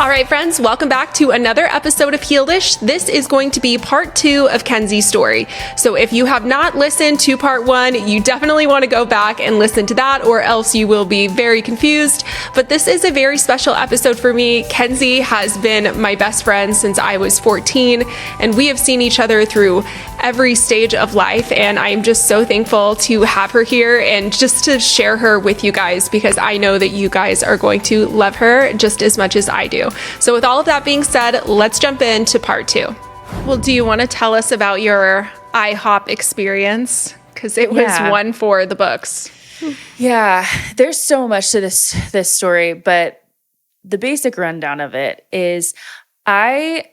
All right, friends, welcome back to another episode of Healedish. This is going to be part 2 of Kenzie's story. So if you have not listened to part 1, you definitely want to go back and listen to that, or else you will be very confused. But this is a very special episode for me. Kenzie has been my best friend since I was 14, and we have seen each other through every stage of life, and I am just so thankful to have her here and just to share her with you guys, because I know that you guys are going to love her just as much as I do. So with all of that being said, let's jump into part 2. Well, do you want to tell us about your IHOP experience? Because it was one for the books. Yeah, there's so much to this story, but the basic rundown of it is I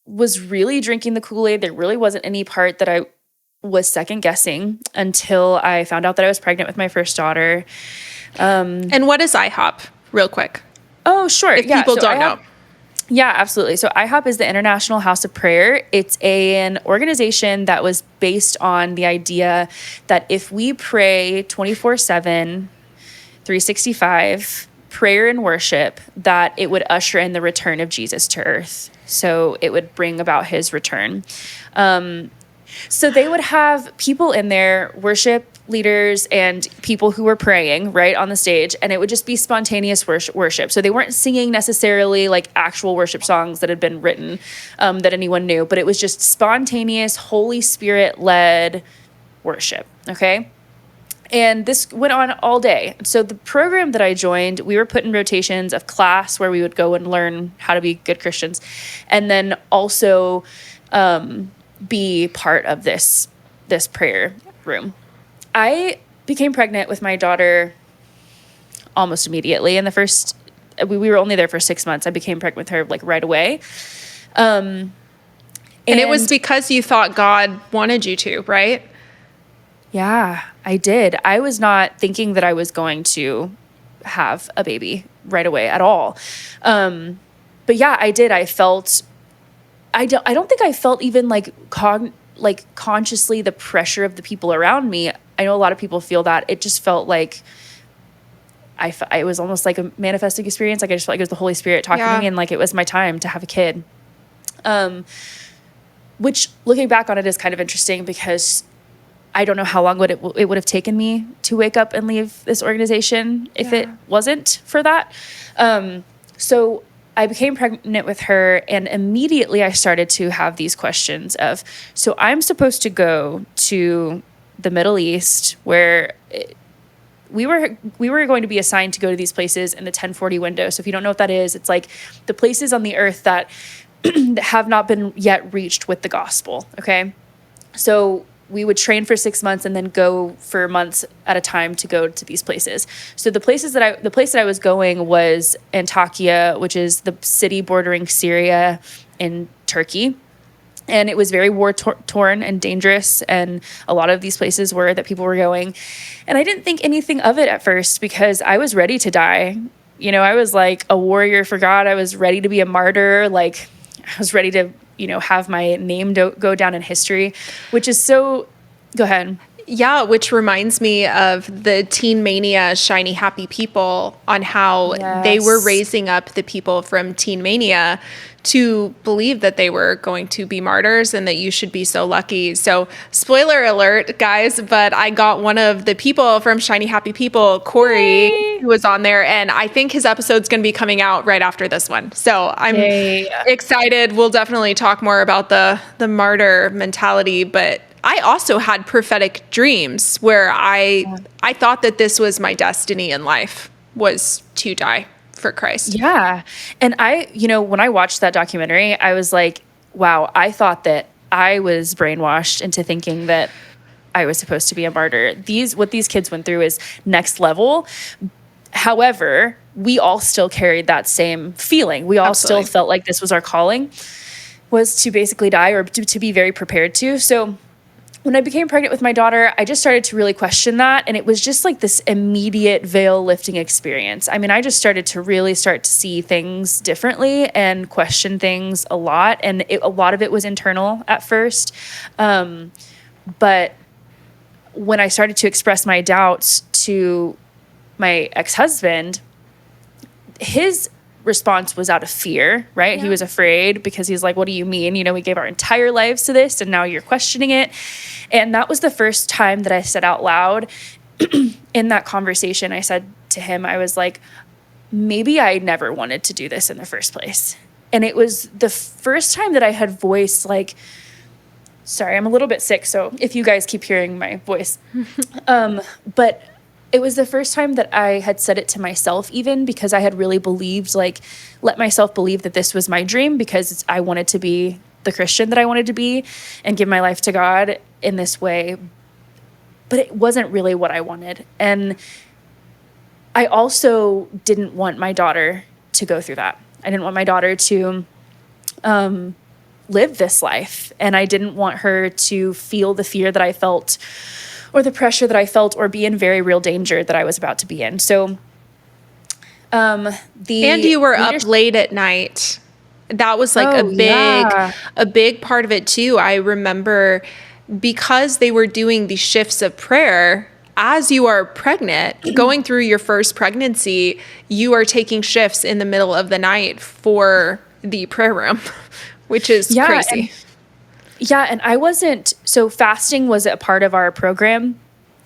was really drinking the Kool-Aid. There really wasn't any part that I was second guessing until I found out that I was pregnant with my first daughter. And what is IHOP, real quick? Oh, sure. If people don't know. Yeah, absolutely. So IHOP is the International House of Prayer. It's an organization that was based on the idea that if we pray 24/7, 365, prayer and worship, that it would usher in the return of Jesus to earth. So it would bring about his return. So they would have people in there, worship leaders and people who were praying right on the stage, and it would just be spontaneous worship. So they weren't singing necessarily like actual worship songs that had been written that anyone knew, but it was just spontaneous, Holy Spirit-led worship, okay? And this went on all day. So the program that I joined, we were put in rotations of class where we would go and learn how to be good Christians, and then also be part of this prayer room. I became pregnant with my daughter almost immediately. In the first, we were only there for 6 months. I became pregnant with her like right away. And it was because you thought God wanted you to, right? Yeah, I did. I was not thinking that I was going to have a baby right away at all. But yeah, I did. I felt, I don't think I felt even like consciously the pressure of the people around me. I know a lot of people feel that. It just felt like it was almost like a manifesting experience. Like I just felt like it was the Holy Spirit talking to me, and like it was my time to have a kid. Which looking back on it is kind of interesting because I don't know how long it would have taken me to wake up and leave this organization if it wasn't for that. So I became pregnant with her, and immediately I started to have these questions of, so I'm supposed to go to the Middle East where we were going to be assigned to go to these places in the 1040 window. So if you don't know what that is, it's like the places on the earth that have not been yet reached with the gospel. Okay. So we would train for 6 months and then go for months at a time to go to these places. So the place that I was going was Antakya, which is the city bordering Syria and Turkey. And it was very war-torn and dangerous, and a lot of these places were that people were going. And I didn't think anything of it at first because I was ready to die. You know, I was like a warrior for God. I was ready to be a martyr. Like, I was ready to, have my name go down in history, which is so... Go ahead. Yeah, which reminds me of the Teen Mania Shiny Happy People, on how they were raising up the people from Teen Mania to believe that they were going to be martyrs and that you should be so lucky. So spoiler alert, guys, but I got one of the people from Shiny Happy People, Corey, who was on there, and I think his episode's going to be coming out right after this one. So I'm excited. We'll definitely talk more about the martyr mentality, but I also had prophetic dreams where I thought that this was my destiny in life, was to die for Christ. Yeah. And when I watched that documentary, I was like, wow, I thought that I was brainwashed into thinking that I was supposed to be a martyr. What these kids went through is next level. However, we all still carried that same feeling. We all still felt like this was our calling, was to basically die, or to be very prepared to. So when I became pregnant with my daughter, I just started to really question that. And it was just like this immediate veil lifting experience. I mean, I just started to see things differently and question things a lot. And a lot of it was internal at first. But when I started to express my doubts to my ex-husband, his response was out of fear, right? Yeah. He was afraid because he's like, what do you mean? You know, we gave our entire lives to this and now you're questioning it. And that was the first time that I said out loud in that conversation, I said to him, I was like, maybe I never wanted to do this in the first place. And it was the first time that I had voiced like, sorry, I'm a little bit sick, so if you guys keep hearing my voice. But it was the first time that I had said it to myself, even because I had really believed, like, let myself believe that this was my dream because I wanted to be the Christian that I wanted to be and give my life to God in this way. But it wasn't really what I wanted. And I also didn't want my daughter to go through that. I didn't want my daughter to live this life. And I didn't want her to feel the fear that I felt or the pressure that I felt or be in very real danger that I was about to be in. So and you were up late at night. That was like a big part of it too. I remember because they were doing these shifts of prayer as you are pregnant, going through your first pregnancy, you are taking shifts in the middle of the night for the prayer room, which is crazy. And I wasn't, so fasting was a part of our program.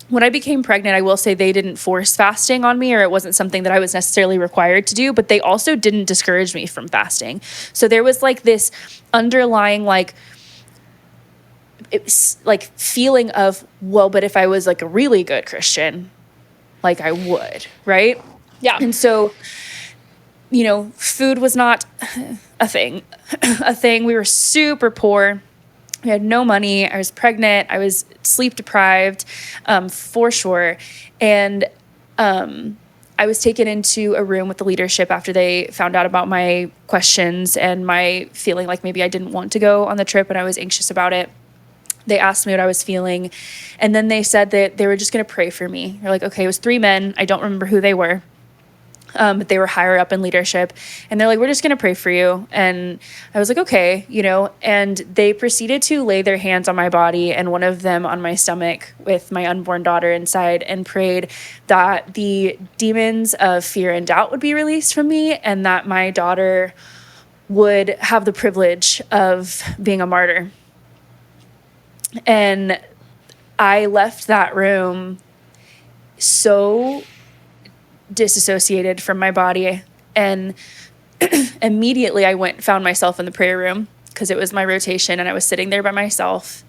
When I became pregnant, I will say they didn't force fasting on me, or it wasn't something that I was necessarily required to do, but they also didn't discourage me from fasting. So there was like this underlying it's like feeling of, well, but if I was like a really good Christian, like I would, right? Yeah. And so, you know, food was not a thing. We were super poor. We had no money. I was pregnant. I was sleep deprived, for sure. And I was taken into a room with the leadership after they found out about my questions and my feeling like maybe I didn't want to go on the trip and I was anxious about it. They asked me what I was feeling. And then they said that they were just going to pray for me. They're like, okay, it was 3 men. I don't remember who they were. But they were higher up in leadership. And they're like, we're just going to pray for you. And I was like, okay, you know, and they proceeded to lay their hands on my body and one of them on my stomach with my unborn daughter inside and prayed that the demons of fear and doubt would be released from me and that my daughter would have the privilege of being a martyr. And I left that room so disassociated from my body. And immediately I found myself in the prayer room because it was my rotation and I was sitting there by myself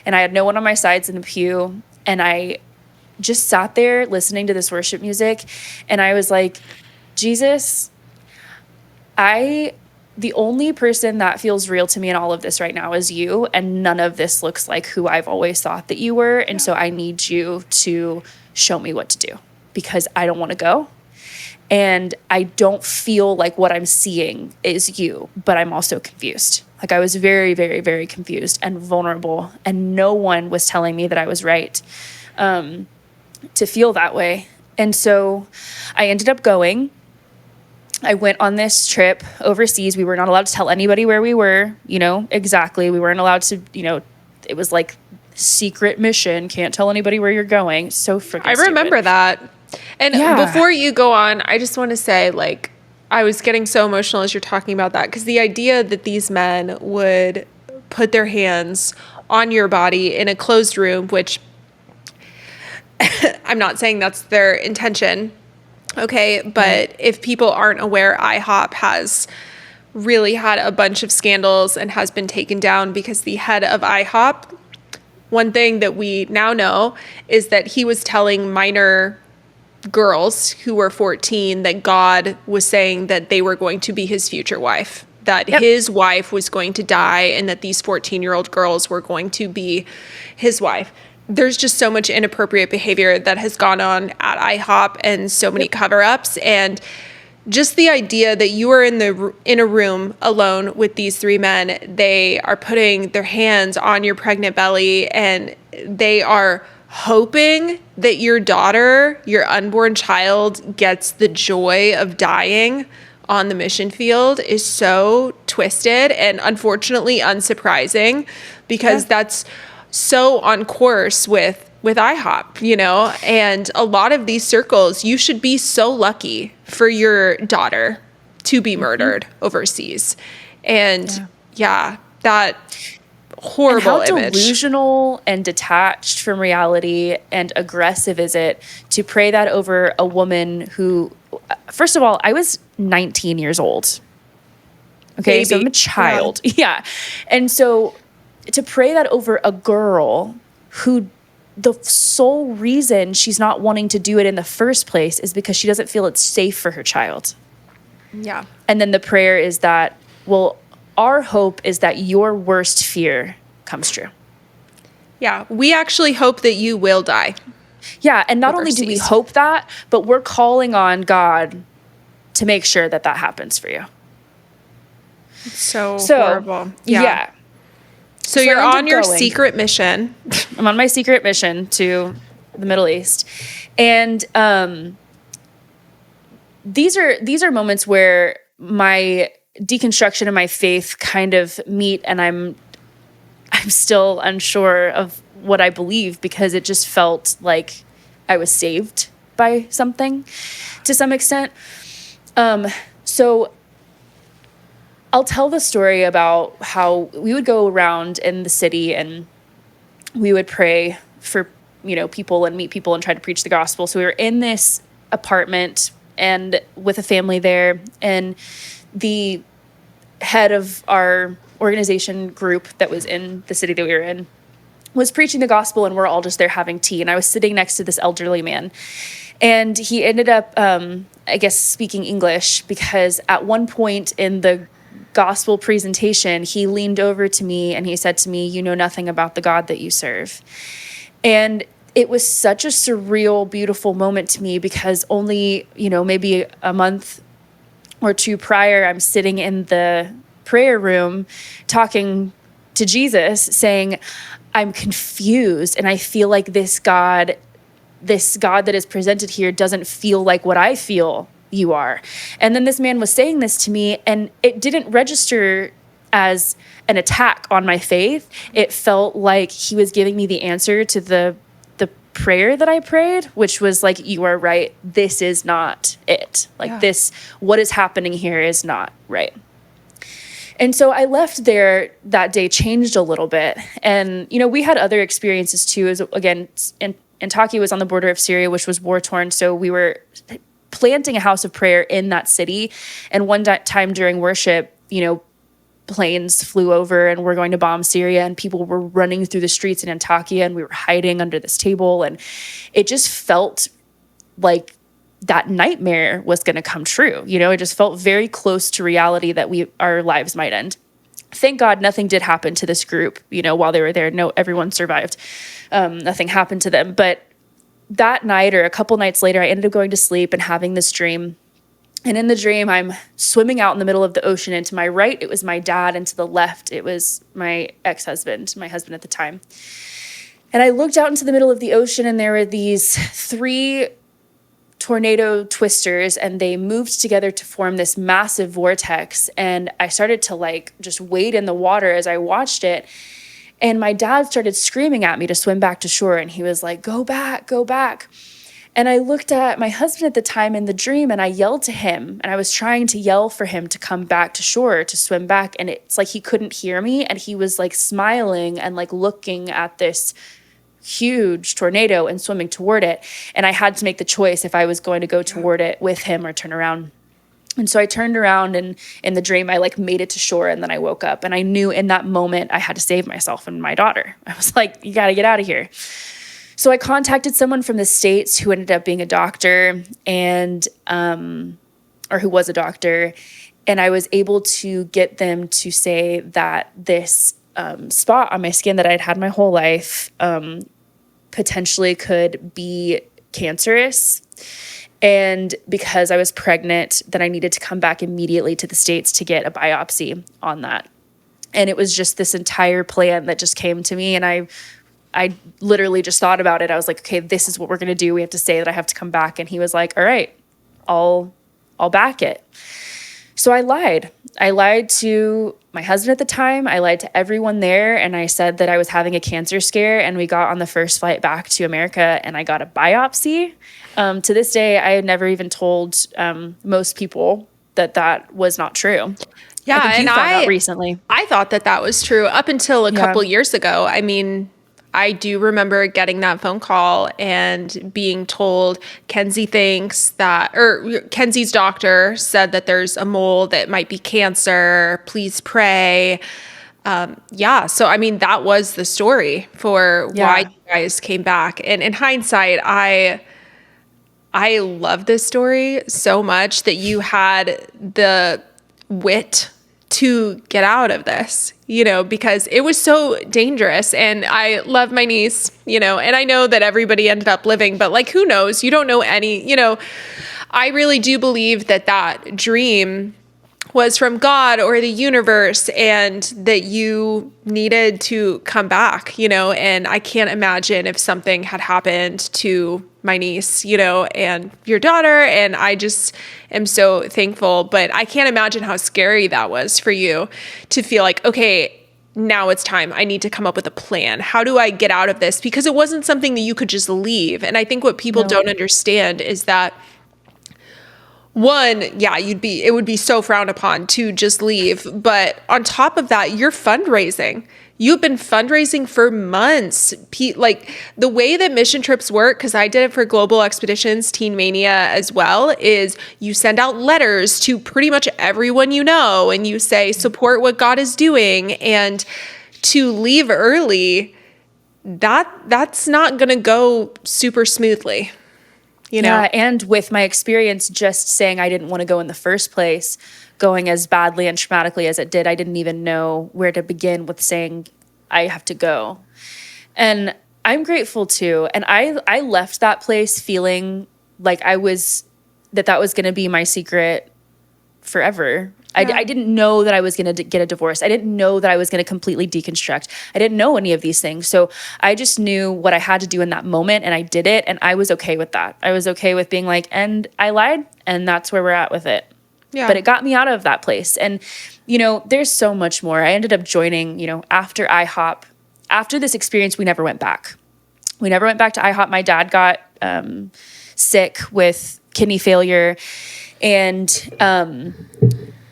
and I had no one on my sides in the pew. And I just sat there listening to this worship music. And I was like, Jesus, the only person that feels real to me in all of this right now is you. And none of this looks like who I've always thought that you were. And so I need you to show me what to do because I don't want to go. And I don't feel like what I'm seeing is you, but I'm also confused. Like I was very, very, very confused and vulnerable. And no one was telling me that I was right to feel that way. And so I ended up going. I went on this trip overseas. We were not allowed to tell anybody where we were, you know, exactly. We weren't allowed to, you know, it was like secret mission. Can't tell anybody where you're going. So freaking I remember stupid. that. And before you go on, I just want to say, like, I was getting so emotional as you're talking about that because the idea that these men would put their hands on your body in a closed room, which I'm not saying that's their intention. Okay, but if people aren't aware, IHOP has really had a bunch of scandals and has been taken down because the head of IHOP, one thing that we now know is that he was telling minor girls who were 14 that God was saying that they were going to be his future wife, that his wife was going to die and that these 14-year-old girls were going to be his wife. There's just so much inappropriate behavior that has gone on at IHOP and so many cover-ups. And just the idea that you are in a room alone with these 3 men, they are putting their hands on your pregnant belly and they are hoping that your daughter, your unborn child, gets the joy of dying on the mission field is so twisted and unfortunately unsurprising because that's so on course with IHOP, you know, and a lot of these circles, you should be so lucky for your daughter to be murdered overseas. And that horrible and how image. delusional and detached from reality and aggressive is it to pray that over a woman who, first of all, I was 19 years old. Okay, Baby. so I'm a child. Yeah. And so to pray that over a girl who the sole reason she's not wanting to do it in the first place is because she doesn't feel it's safe for her child. Yeah. And then the prayer is that, well, our hope is that your worst fear comes true. Yeah. We actually hope that you will die. Yeah. And not only do we overseas. hope that, but we're calling on God to make sure that that happens for you. So horrible. Yeah. So I you're ended on your going. secret mission. I'm on my secret mission to the Middle East. And these are moments where my deconstruction and my faith kind of meet, and I'm still unsure of what I believe because it just felt like I was saved by something to some extent. So I'll tell the story about how we would go around in the city and we would pray for, people and meet people and try to preach the gospel. So we were in this apartment and with a family there, and the head of our organization group that was in the city that we were in was preaching the gospel, and we're all just there having tea. And I was sitting next to this elderly man, and he ended up, I guess, speaking English because at one point in the gospel presentation, he leaned over to me and he said to me, "You know nothing about the God that you serve." And it was such a surreal, beautiful moment to me because only, maybe a month or two prior, I'm sitting in the prayer room talking to Jesus saying, I'm confused and I feel like this God that is presented here doesn't feel like what I feel you are. And then this man was saying this to me and it didn't register as an attack on my faith. It felt like he was giving me the answer to the prayer that I prayed, which was like, you are right. This is not it. Like this, what is happening here is not right. And so I left there that day, changed a little bit. And, we had other experiences too, as again, Antioch was on the border of Syria, which was war torn. So we were planting a house of prayer in that city. And one time during worship, planes flew over and we're going to bomb Syria, and people were running through the streets in Antioch, and we were hiding under this table. And it just felt like that nightmare was going to come true. It just felt very close to reality that our lives might end. Thank God nothing did happen to this group, while they were there. No, everyone survived. Nothing happened to them. But that night or a couple nights later, I ended up going to sleep and having this dream. And in the dream, I'm swimming out in the middle of the ocean, and to my right, it was my dad, and to the left, it was my ex-husband, my husband at the time. And I looked out into the middle of the ocean, and there were these 3 tornado twisters, and they moved together to form this massive vortex. And I started to just wade in the water as I watched it. And my dad started screaming at me to swim back to shore. And he was like, go back, go back. And I looked at my husband at the time in the dream, and I yelled to him, and I was trying to yell for him to come back to shore, to swim back. And it's like he couldn't hear me, and he was smiling and looking at this huge tornado and swimming toward it. And I had to make the choice if I was going to go toward it with him or turn around. And so I turned around, and in the dream, I made it to shore, and then I woke up, and I knew in that moment I had to save myself and my daughter. I was like, you got to get out of here. So I contacted someone from the States who ended up being a doctor and, or who was a doctor. And I was able to get them to say that this spot on my skin that I'd had my whole life potentially could be cancerous. And because I was pregnant, that I needed to come back immediately to the States to get a biopsy on that. And it was just this entire plan that just came to me. And I literally just thought about it. I was like, okay, this is what we're going to do. We have to say that I have to come back. And he was like, all right, I'll back it. So I lied. I lied to my husband at the time. I lied to everyone there. And I said that I was having a cancer scare. And we got on the first flight back to America, and I got a biopsy. To this day, I had never even told most people that was not true. Yeah, I think and you found out recently. I thought that was true up until a couple years ago. I mean, I do remember getting that phone call and being told Kenzie's doctor said that there's a mole that might be cancer. Please pray. So I mean, that was the story for why you guys came back. And in hindsight, I love this story so much that you had the wit to get out of this, because it was so dangerous. And I love my niece, and I know that everybody ended up living, but like, who knows? You don't know I really do believe that dream was from God or the universe, and that you needed to come back, and I can't imagine if something had happened to my niece, and your daughter, and I just am so thankful, but I can't imagine how scary that was for you to feel like, okay, now it's time. I need to come up with a plan. How do I get out of this? Because it wasn't something that you could just leave. And I think what people don't understand is that one, it would be so frowned upon to just leave. But on top of that, you're fundraising. You've been fundraising for months. Like the way that mission trips work, because I did it for Global Expeditions Teen Mania as well, is you send out letters to pretty much everyone you know, and you say, support what God is doing. And to leave early, that's not going to go super smoothly. Yeah, and with my experience just saying I didn't want to go in the first place, going as badly and traumatically as it did, I didn't even know where to begin with saying I have to go. And I'm grateful too. And I left that place feeling like that was going to be my secret forever. Yeah. I didn't know that I was going to get a divorce. I didn't know that I was going to completely deconstruct. I didn't know any of these things. So I just knew what I had to do in that moment, and I did it, and I was okay with that. I was okay with being like, and I lied, and that's where we're at with it. Yeah. But it got me out of that place. And, there's so much more. I ended up joining, after IHOP. After this experience, we never went back. We never went back to IHOP. My dad got sick with kidney failure, and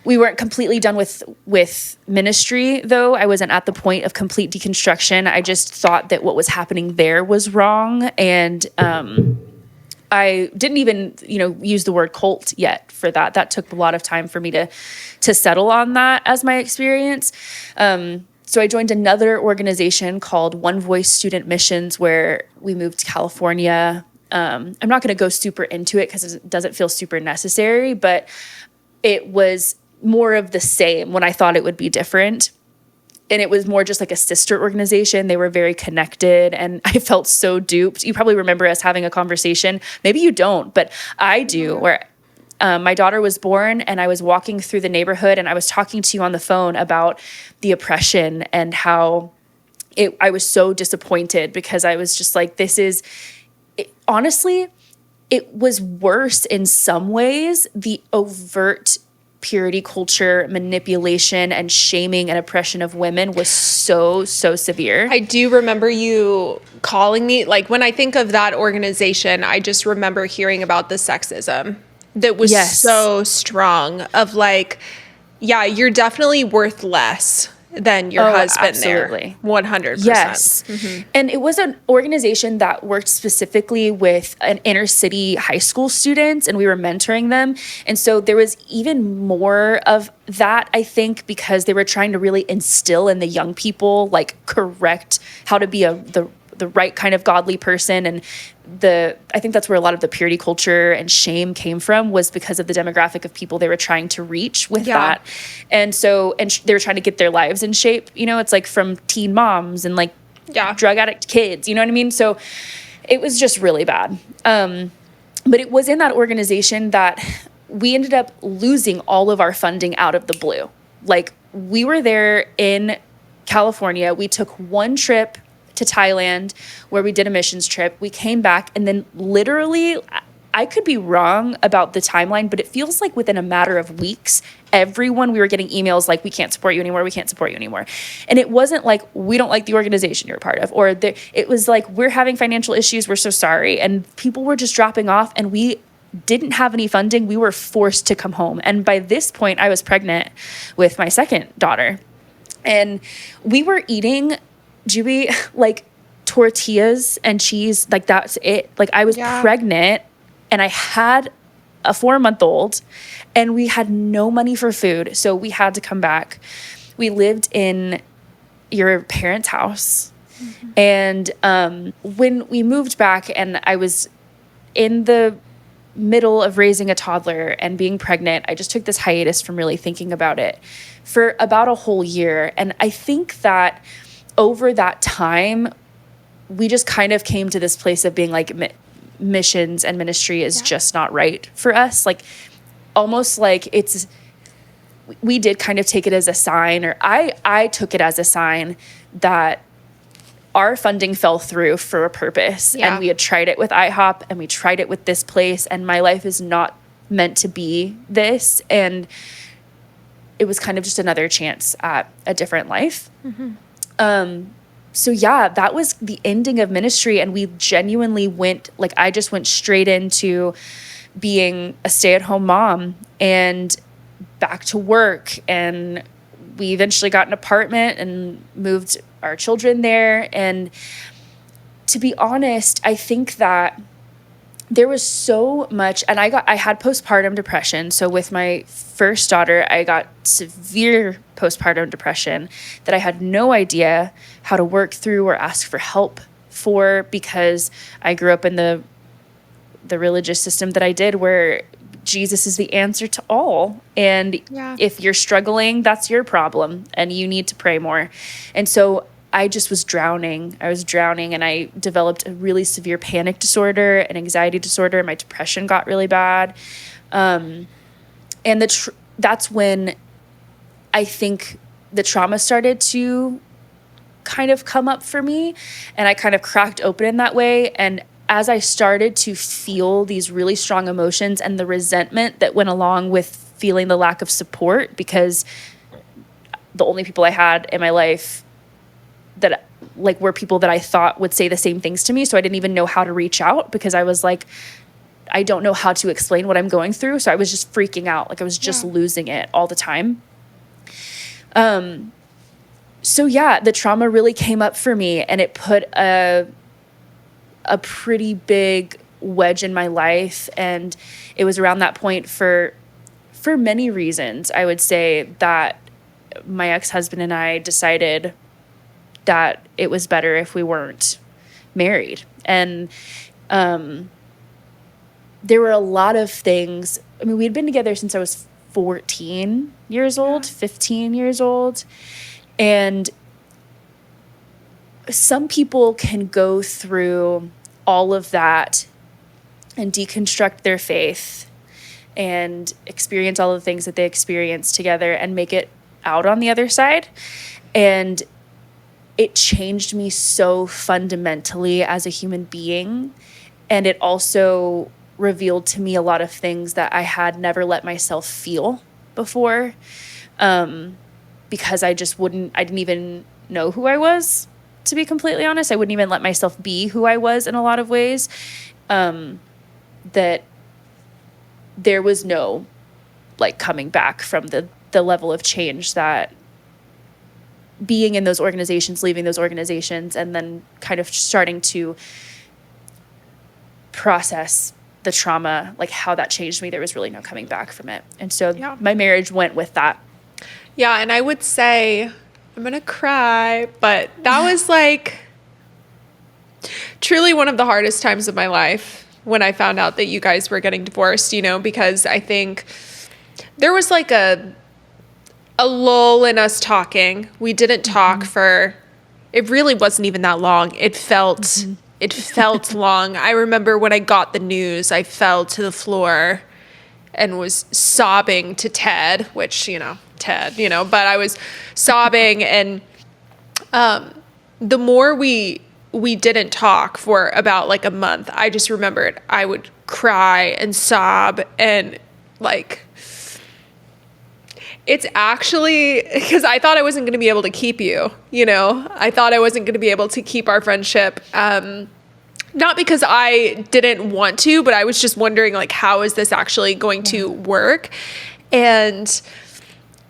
we weren't completely done with ministry, though. I wasn't at the point of complete deconstruction. I just thought that what was happening there was wrong. And I didn't even, use the word cult yet for that. That took a lot of time for me to settle on that as my experience. So I joined another organization called One Voice Student Missions, where we moved to California. I'm not going to go super into it because it doesn't feel super necessary, but it was more of the same when I thought it would be different. And it was more just like a sister organization. They were very connected, and I felt so duped. You probably remember us having a conversation. Maybe you don't, but I do, where my daughter was born and I was walking through the neighborhood and I was talking to you on the phone about the oppression and how I was so disappointed, because I was just like, honestly, it was worse in some ways. The overt purity culture, manipulation, and shaming and oppression of women was so severe. I do remember you calling me. Like, when I think of that organization, I just remember hearing about the sexism that was so strong, of like, yeah, you're definitely worth less than your husband. Absolutely. There. 100%. Yes. Mm-hmm. And it was an organization that worked specifically with an inner city high school students, and we were mentoring them. And so there was even more of that, I think, because they were trying to really instill in the young people, like, correct how to be the right kind of godly person. And I think that's where a lot of the purity culture and shame came from, was because of the demographic of people they were trying to reach with that. And so, they were trying to get their lives in shape. It's like from teen moms and like drug addict kids, you know what I mean? So it was just really bad. But it was in that organization that we ended up losing all of our funding out of the blue. Like, we were there in California. We took one trip to Thailand where we did a missions trip. We came back, and then literally, I could be wrong about the timeline, but it feels like within a matter of weeks, we were getting emails like, we can't support you anymore. We can't support you anymore. And it wasn't like, we don't like the organization you're a part of, it was like, we're having financial issues. We're so sorry. And people were just dropping off, and we didn't have any funding. We were forced to come home. And by this point, I was pregnant with my second daughter. And we were eating, Julie, like tortillas and cheese. Like that's it. Like I was pregnant and I had a 4-month-old and we had no money for food. So we had to come back. We lived in your parents' house. And when we moved back and I was in the middle of raising a toddler and being pregnant, I just took this hiatus from really thinking about it for about a whole year. And I think that over that time, we just kind of came to this place of being like, missions and ministry is just not right for us. Like almost like we did kind of take it as a sign, or I took it as a sign that our funding fell through for a purpose. And we had tried it with IHOP and we tried it with this place, and my life is not meant to be this. And it was kind of just another chance at a different life. So yeah, that was the ending of ministry. And we genuinely went, like, I just went straight into being a stay-at-home mom and back to work. And we eventually got an apartment and moved our children there. And to be honest, I think that there was so much, and I had postpartum depression. So with my first daughter, I got severe postpartum depression that I had no idea how to work through or ask for help for, because I grew up in the religious system that I did, where Jesus is the answer to all. And if you're struggling, that's your problem and you need to pray more. And so I just was drowning. I was drowning, and I developed a really severe panic disorder, an anxiety disorder. My depression got really bad. And that's when I think the trauma started to kind of come up for me, and I kind of cracked open in that way. And as I started to feel these really strong emotions and the resentment that went along with feeling the lack of support, because the only people I had in my life that like were people that I thought would say the same things to me. So I didn't even know how to reach out, because I was like, I don't know how to explain what I'm going through. So I was just freaking out. Like I was just losing it all the time. So yeah, the trauma really came up for me, and it put a pretty big wedge in my life. And it was around that point for many reasons, I would say, that my ex-husband and I decided that it was better if we weren't married. And there were a lot of things. I mean, we had been together since I was 14 years old, 15 years old. And some people can go through all of that and deconstruct their faith and experience all the things that they experienced together and make it out on the other side. And it changed me so fundamentally as a human being. And it also revealed to me a lot of things that I had never let myself feel before, because I didn't even know who I was, to be completely honest. I wouldn't even let myself be who I was in a lot of ways, that there was no like coming back from the level of change that being in those organizations, leaving those organizations, and then kind of starting to process the trauma, like how that changed me. There was really no coming back from it. And so my marriage went with that. Yeah. And I would say, I'm going to cry, but that was like truly one of the hardest times of my life when I found out that you guys were getting divorced, because I think there was like a lull in us talking. We didn't talk for, it really wasn't even that long. It felt long. I remember when I got the news, I fell to the floor and was sobbing to Ted, which, Ted, but I was sobbing. And the more we didn't talk for about like a month, I just remembered I would cry and sob, and like, it's actually because I thought I wasn't going to be able to keep you, I thought I wasn't going to be able to keep our friendship. not because I didn't want to, but I was just wondering, like, how is this actually going to work? And,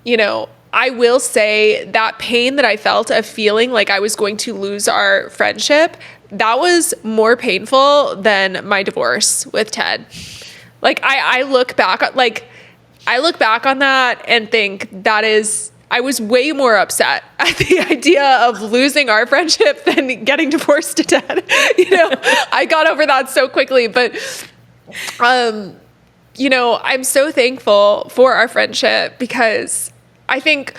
you know, I will say that pain that I felt of feeling like I was going to lose our friendship, that was more painful than my divorce with Ted. Like, I look back on that and think I was way more upset at the idea of losing our friendship than getting divorced to Ted. You know, I got over that so quickly, but, you know, I'm so thankful for our friendship because I think,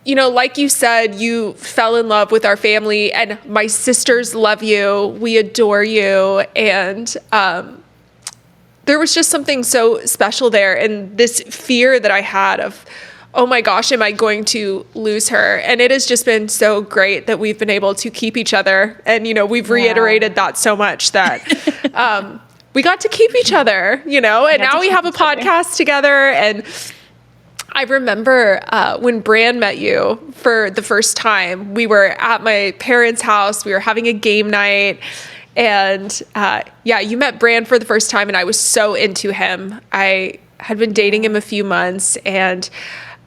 you know, like you said, you fell in love with our family, and my sisters love you. We adore you. And, there was just something so special there, and this fear that I had of, oh my gosh, am I going to lose her? And it has just been so great that we've been able to keep each other. And, you know, we've reiterated that so much that we got to keep each other, you know, and now we have a podcast together. And I remember when Bran met you for the first time, we were at my parents' house, we were having a game night. And you met Bran for the first time, and I was so into him. I had been dating him a few months, and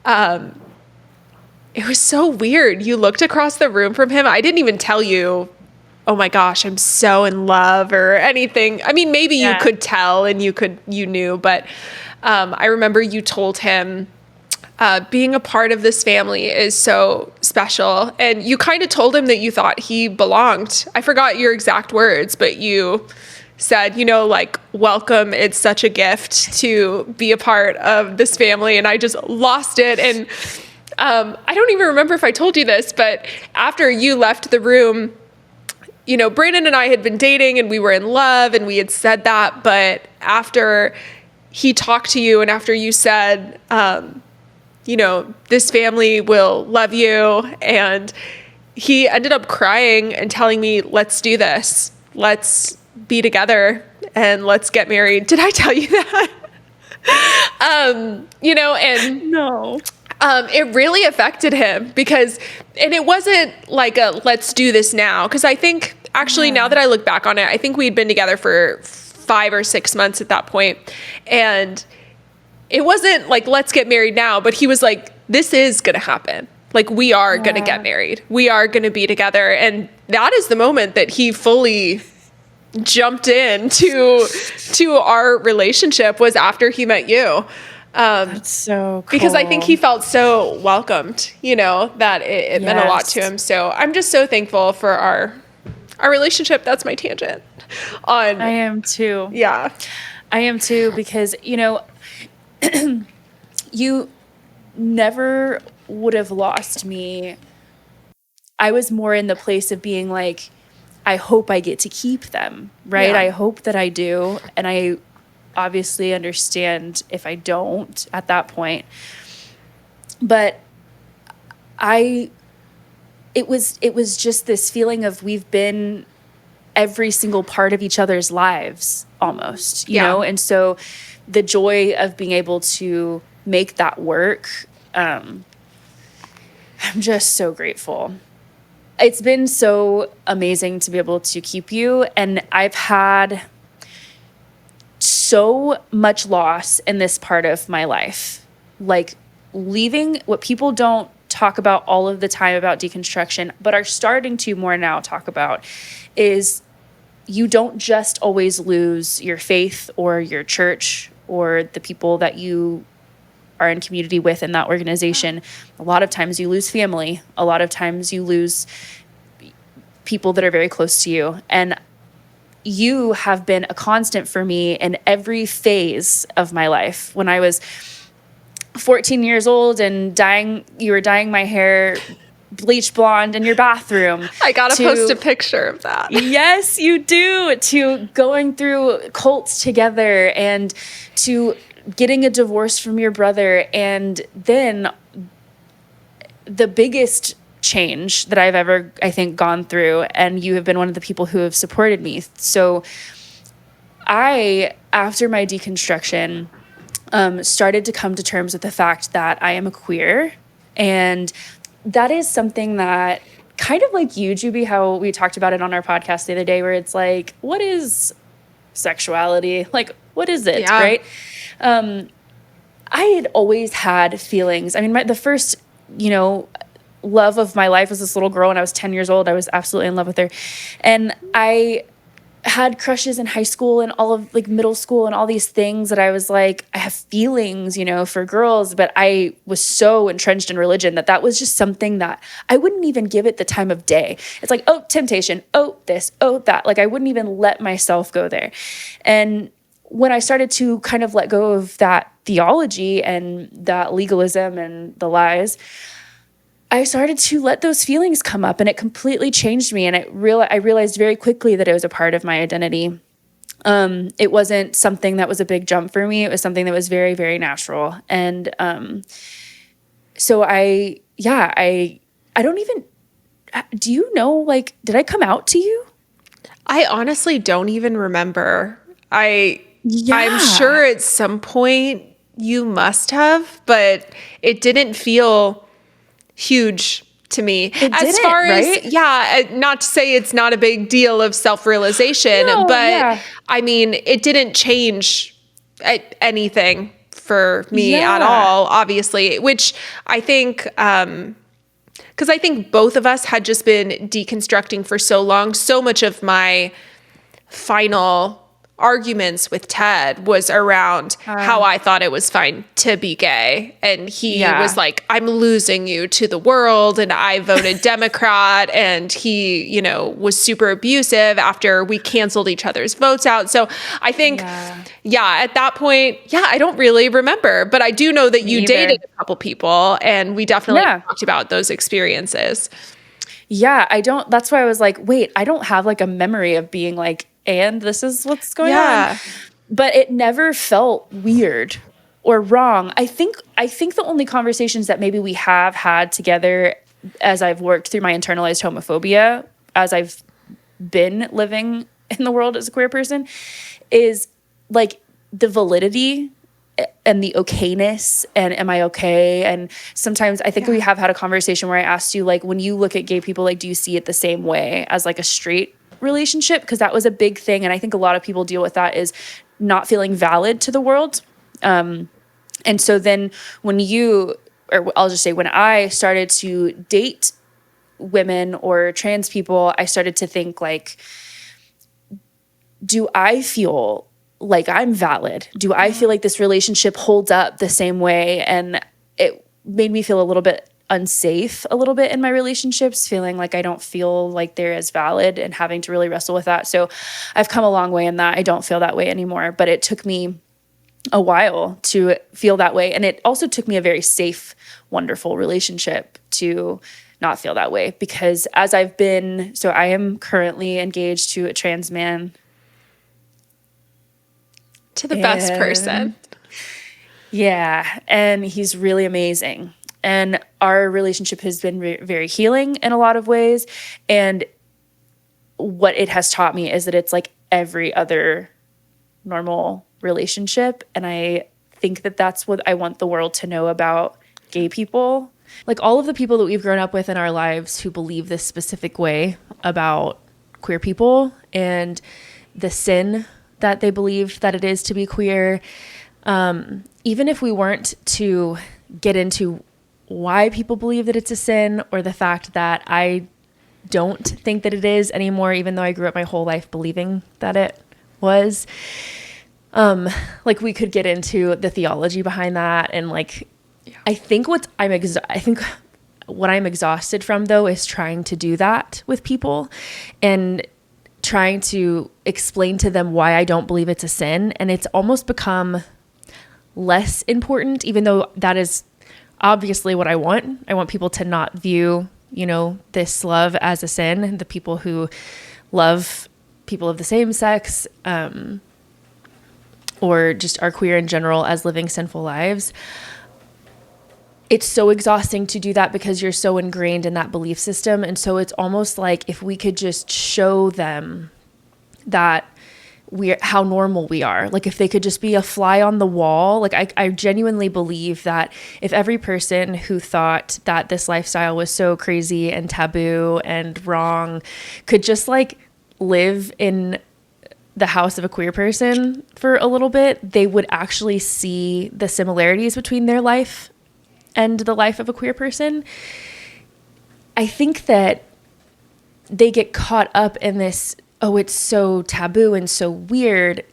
it was so weird. You looked across the room from him. I didn't even tell you, oh my gosh, I'm so in love or anything. I mean, maybe you could tell and you knew, but I remember you told him, being a part of this family is so special. And you kind of told him that you thought he belonged. I forgot your exact words, but you said, you know, like, welcome. It's such a gift to be a part of this family. And I just lost it. And I don't even remember if I told you this, but after you left the room, you know, Brandon and I had been dating and we were in love and we had said that. But after he talked to you and after you said, you know, this family will love you. And he ended up crying and telling me, let's do this. Let's be together and let's get married. Did I tell you that? You know, and No. It really affected him because, and it wasn't like a, let's do this now. Cause I think actually now that I look back on it, I think we'd been together for 5 or 6 months at that point. And it wasn't like, let's get married now, but he was like, this is going to happen. Like, we are going to get married. We are going to be together. And that is the moment that he fully jumped into our relationship, was after he met you. That's so cool. Because I think he felt so welcomed, you know, that it meant a lot to him. So I'm just so thankful for our relationship. That's my tangent. I am too. Yeah. I am too, because, you know, you never would have lost me. I was more in the place of being like, I hope I get to keep them, right? Yeah. I hope that I do. And I obviously understand if I don't at that point. But it was just this feeling of, we've been every single part of each other's lives almost, you know? And so the joy of being able to make that work, I'm just so grateful. It's been so amazing to be able to keep you. And I've had so much loss in this part of my life. Like, leaving, what people don't talk about all of the time about deconstruction, but are starting to more now talk about, is you don't just always lose your faith or your church or the people that you are in community with in that organization. A lot of times you lose family. A lot of times you lose people that are very close to you. And you have been a constant for me in every phase of my life. When I was 14 years old and you were dyeing my hair bleach blonde in your bathroom. I gotta post a picture of that. Yes, you do. To going through cults together, and to getting a divorce from your brother. And then the biggest change that I've ever, I think, gone through, and you have been one of the people who have supported me. So after my deconstruction, started to come to terms with the fact that I am a queer. And that is something that kind of like you, Juby, how we talked about it on our podcast the other day, where it's like, what is sexuality? Like, what is it? Yeah. Right. I had always had feelings. I mean, the first, love of my life was this little girl when I was 10 years old. I was absolutely in love with her. And I had crushes in high school and all of like middle school and all these things that I was like, I have feelings, for girls, but I was so entrenched in religion that was just something that I wouldn't even give it the time of day. It's like, oh, temptation, oh, this, oh, that. Like I wouldn't even let myself go there. And when I started to kind of let go of that theology and that legalism and the lies, I started to let those feelings come up, and it completely changed me. And I realized very quickly that it was a part of my identity. It wasn't something that was a big jump for me. It was something that was very, very natural. And so I don't even, do you know, like, did I come out to you? I honestly don't even remember. I'm sure at some point you must have, but it didn't feel huge to me. As far as, right? Not to say it's not a big deal of self-realization, but I mean, it didn't change anything for me at all, obviously, which I think, because I think both of us had just been deconstructing for so long. So much of my final arguments with Ted was around how I thought it was fine to be gay. And he was like, I'm losing you to the world. And I voted Democrat. And he, was super abusive after we canceled each other's votes out. So I think, at that point, I don't really remember. But I do know that you dated a couple people. And we definitely talked about those experiences. Yeah, I don't, that's why I was like, wait, I don't have like a memory of being like, and this is what's going on. But it never felt weird or wrong. I think the only conversations that maybe we have had together as I've worked through my internalized homophobia, as I've been living in the world as a queer person, is like the validity and the okayness and am I okay? And sometimes I think we have had a conversation where I asked you, like, when you look at gay people, like, do you see it the same way as like a straight relationship? Because that was a big thing. And I think a lot of people deal with that, is not feeling valid to the world. And so then when I'll just say when I started to date women or trans people, I started to think like, do I feel like I'm valid? Do I feel like this relationship holds up the same way? And it made me feel a little bit unsafe a little bit in my relationships, feeling like I don't feel like they're as valid and having to really wrestle with that. So I've come a long way in that. I don't feel that way anymore, but it took me a while to feel that way. And it also took me a very safe, wonderful relationship to not feel that way, because as I am currently engaged to a trans man. To the best person. Yeah. And he's really amazing. And our relationship has been very healing in a lot of ways. And what it has taught me is that it's like every other normal relationship. And I think that that's what I want the world to know about gay people. Like all of the people that we've grown up with in our lives who believe this specific way about queer people and the sin that they believe that it is to be queer. Even if we weren't to get into why people believe that it's a sin, or the fact that I don't think that it is anymore, even though I grew up my whole life believing that it was. Like we could get into the theology behind that. And like, I think what I'm exhausted from though is trying to do that with people and trying to explain to them why I don't believe it's a sin. And it's almost become less important, even though that is obviously what I want. I want people to not view, this love as a sin. The people who love people of the same sex, or just are queer in general, as living sinful lives. It's so exhausting to do that because you're so ingrained in that belief system. And so it's almost like if we could just show them that how normal we are. Like if they could just be a fly on the wall, like I genuinely believe that if every person who thought that this lifestyle was so crazy and taboo and wrong could just like live in the house of a queer person for a little bit, they would actually see the similarities between their life and the life of a queer person. I think that they get caught up in this, oh, it's so taboo and so weird,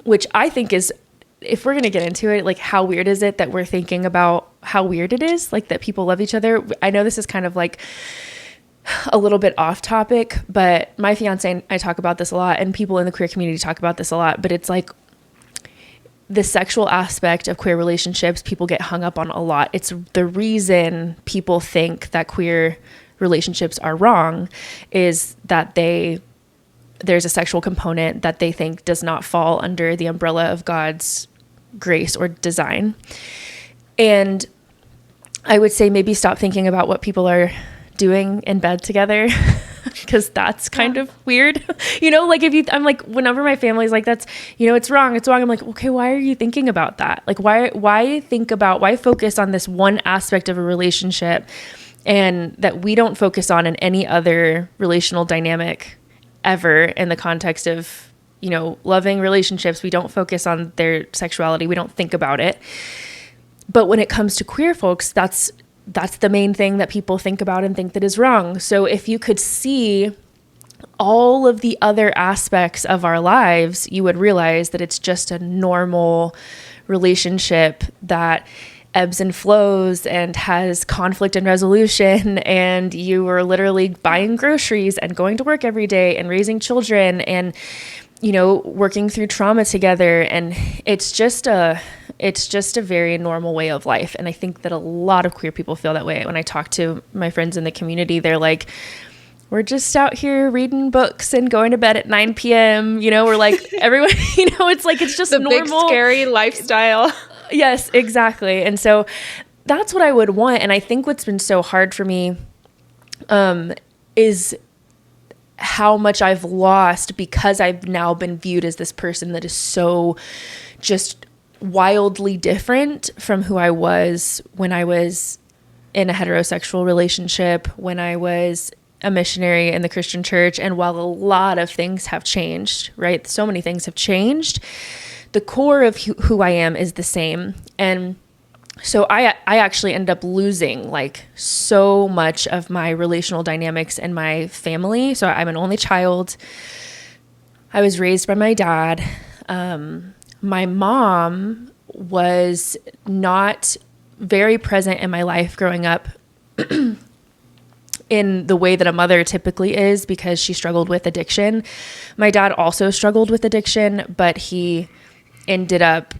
which I think is, if we're going to get into it, like how weird is it that we're thinking about how weird it is, like that people love each other? I know this is kind of like a little bit off topic, but my fiance and I talk about this a lot, and people in the queer community talk about this a lot, but it's like the sexual aspect of queer relationships, people get hung up on a lot. It's the reason people think that queer relationships are wrong is that there's a sexual component that they think does not fall under the umbrella of God's grace or design. And I would say maybe stop thinking about what people are doing in bed together, because kind of weird. Like I'm like, whenever my family's like, that's, it's wrong. I'm like, okay, why are you thinking about that? Like, why focus on this one aspect of a relationship and that we don't focus on in any other relational dynamic ever in the context of, loving relationships? We don't focus on their sexuality. We don't think about it. But when it comes to queer folks, that's the main thing that people think about and think that is wrong. So if you could see all of the other aspects of our lives, you would realize that it's just a normal relationship that ebbs and flows and has conflict and resolution, and you are literally buying groceries and going to work every day and raising children and, working through trauma together. And it's just a very normal way of life. And I think that a lot of queer people feel that way. When I talk to my friends in the community, they're like, we're just out here reading books and going to bed at 9 p.m. We're like, everyone, it's like, it's just the normal. Big, scary lifestyle. Yes, exactly. And so that's what I would want. And I think what's been so hard for me is how much I've lost because I've now been viewed as this person that is so just wildly different from who I was when I was in a heterosexual relationship, when I was a missionary in the Christian church. And while a lot of things have changed, right? So many things have changed. The core of who I am is the same. And so I actually ended up losing like so much of my relational dynamics in my family. So I'm an only child. I was raised by my dad. My mom was not very present in my life growing up in the way that a mother typically is, because she struggled with addiction. My dad also struggled with addiction, but he ended up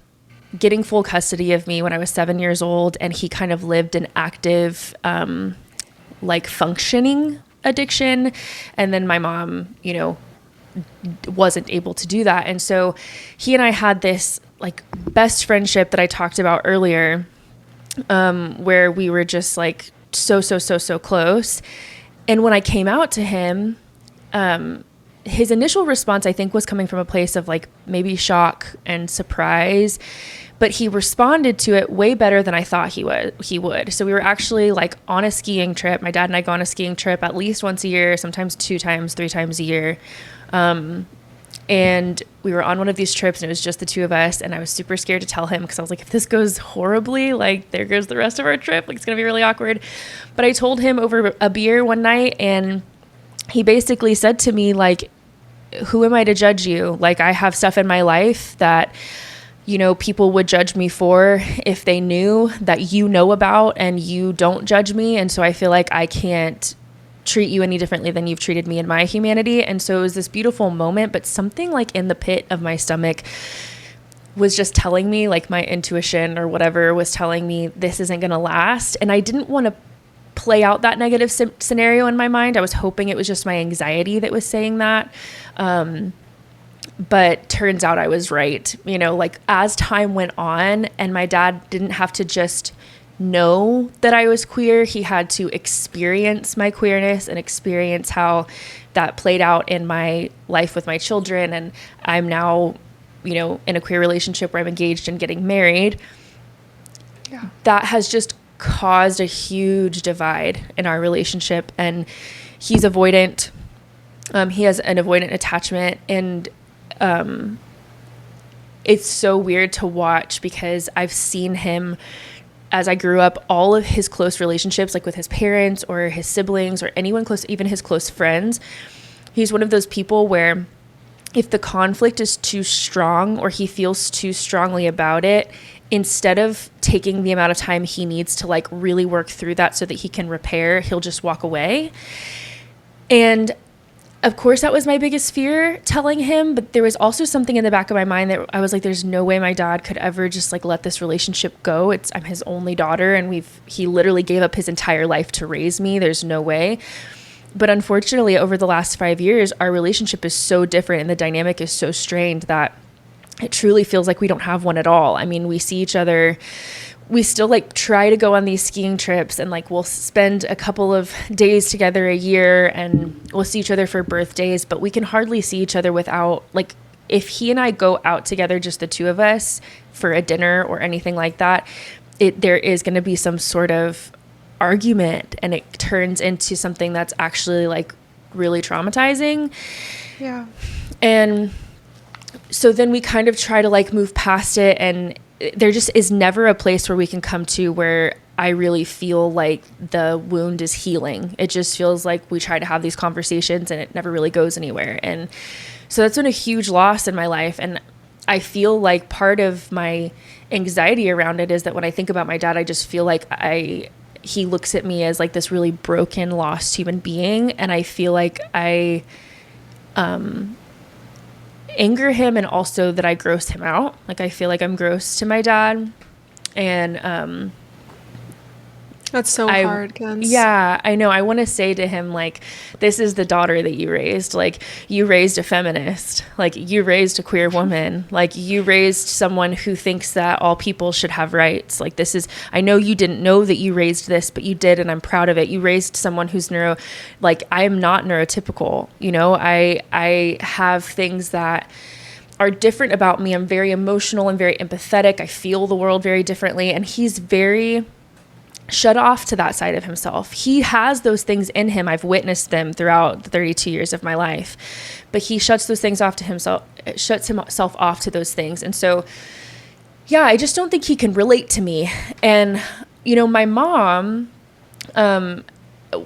getting full custody of me when I was 7 years old. And he kind of lived an active, functioning addiction. And then my mom, wasn't able to do that. And so he and I had this like best friendship that I talked about earlier, where we were just like so close. And when I came out to him, his initial response, I think, was coming from a place of like maybe shock and surprise, but he responded to it way better than I thought he would. So we were actually like on a skiing trip. My dad and I go on a skiing trip at least once a year, sometimes 2 times, 3 times a year. And we were on one of these trips and it was just the 2 of us. And I was super scared to tell him because I was like, if this goes horribly, like there goes the rest of our trip. Like it's going to be really awkward. But I told him over a beer one night, and he basically said to me, like, who am I to judge you? Like, I have stuff in my life that, people would judge me for if they knew that you know about, and you don't judge me. And so I feel like I can't treat you any differently than you've treated me in my humanity. And so it was this beautiful moment, but something like in the pit of my stomach was just telling me, like my intuition or whatever was telling me this isn't going to last. And I didn't want to play out that negative scenario in my mind. I was hoping it was just my anxiety that was saying that. But turns out I was right. Like as time went on and my dad didn't have to just know that I was queer. He had to experience my queerness and experience how that played out in my life with my children. And I'm now, in a queer relationship where I'm engaged and getting married. Yeah. That has just caused a huge divide in our relationship. And he's avoidant. He has an avoidant attachment. And it's so weird to watch because I've seen him as I grew up, all of his close relationships, like with his parents or his siblings or anyone close, even his close friends, he's one of those people where if the conflict is too strong or he feels too strongly about it, instead of taking the amount of time he needs to like really work through that so that he can repair, he'll just walk away. And of course, that was my biggest fear telling him, but there was also something in the back of my mind that I was like, there's no way my dad could ever just like let this relationship go. I'm his only daughter and he literally gave up his entire life to raise me. There's no way. But unfortunately, over the last 5 years, our relationship is so different and the dynamic is so strained that it truly feels like we don't have one at all. I mean, we see each other. We still like try to go on these skiing trips and like we'll spend a couple of days together a year and we'll see each other for birthdays, but we can hardly see each other without like, if he and I go out together, just the two of us for a dinner or anything like that, there is going to be some sort of argument and it turns into something that's actually like really traumatizing. Yeah. And so then we kind of try to like move past it, and there just is never a place where we can come to where I really feel like the wound is healing. It just feels like we try to have these conversations and it never really goes anywhere. And so that's been a huge loss in my life. And I feel like part of my anxiety around it is that when I think about my dad, I just feel like he looks at me as like this really broken, lost human being. And I feel like I anger him, and also that I gross him out. Like I feel like I'm gross to my dad, and that's so hard, Kenzie. Yeah, I know. I want to say to him, like, this is the daughter that you raised. Like, you raised a feminist. Like, you raised a queer woman. Like, you raised someone who thinks that all people should have rights. Like, I know you didn't know that you raised this, but you did, and I'm proud of it. You raised someone who's I am not neurotypical. I have things that are different about me. I'm very emotional and very empathetic. I feel the world very differently, and he's very shut off to that side of himself. He has those things in him. I've witnessed them throughout the 32 years of my life, but he shuts those things off to himself, shuts himself off to those things. And so, yeah, I just don't think he can relate to me. And, my mom,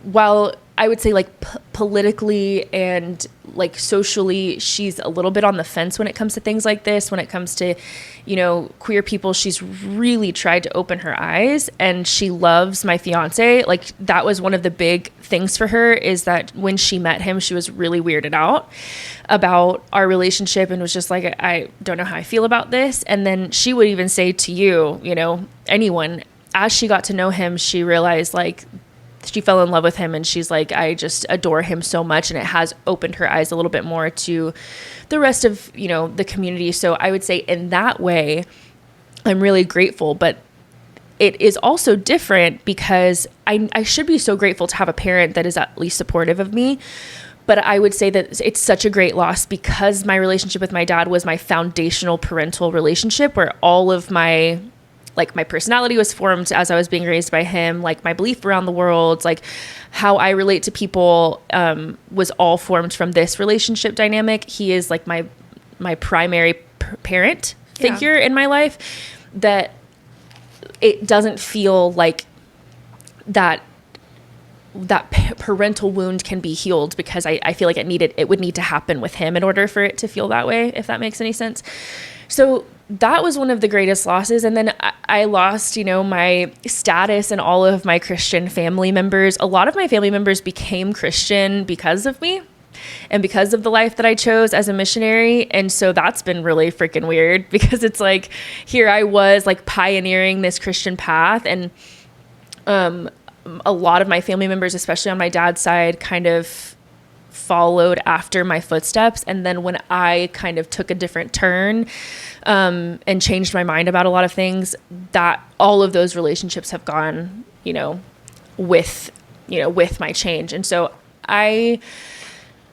while I would say like politically and like socially, she's a little bit on the fence when it comes to things like this. When it comes to, queer people, she's really tried to open her eyes, and she loves my fiance. Like that was one of the big things for her, is that when she met him, she was really weirded out about our relationship and was just like, I don't know how I feel about this. And then she would even say to you, anyone, as she got to know him, she realized like, she fell in love with him, and she's like, I just adore him so much. And it has opened her eyes a little bit more to the rest of, the community. So I would say in that way, I'm really grateful, but it is also different because I should be so grateful to have a parent that is at least supportive of me. But I would say that it's such a great loss because my relationship with my dad was my foundational parental relationship, where all of my personality was formed as I was being raised by him, like my belief around the world, like how I relate to people, was all formed from this relationship dynamic. He is like my primary parent figure in my life, that it doesn't feel like that parental wound can be healed, because I feel like it would need to happen with him in order for it to feel that way, if that makes any sense. So that was one of the greatest losses. And then I lost, my status and all of my Christian family members. A lot of my family members became Christian because of me and because of the life that I chose as a missionary. And so that's been really freaking weird, because it's like, here I was like pioneering this Christian path. And a lot of my family members, especially on my dad's side, kind of followed after my footsteps. And then when I kind of took a different turn, and changed my mind about a lot of things, that all of those relationships have gone, with my change. And so I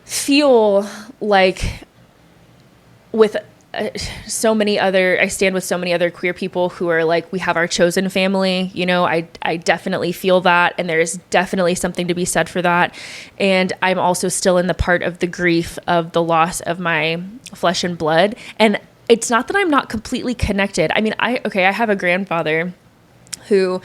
feel like with I stand with so many other queer people who are like, we have our chosen family, I definitely feel that. And there's definitely something to be said for that. And I'm also still in the part of the grief of the loss of my flesh and blood. And it's not that I'm not completely connected. I mean, I have a grandfather who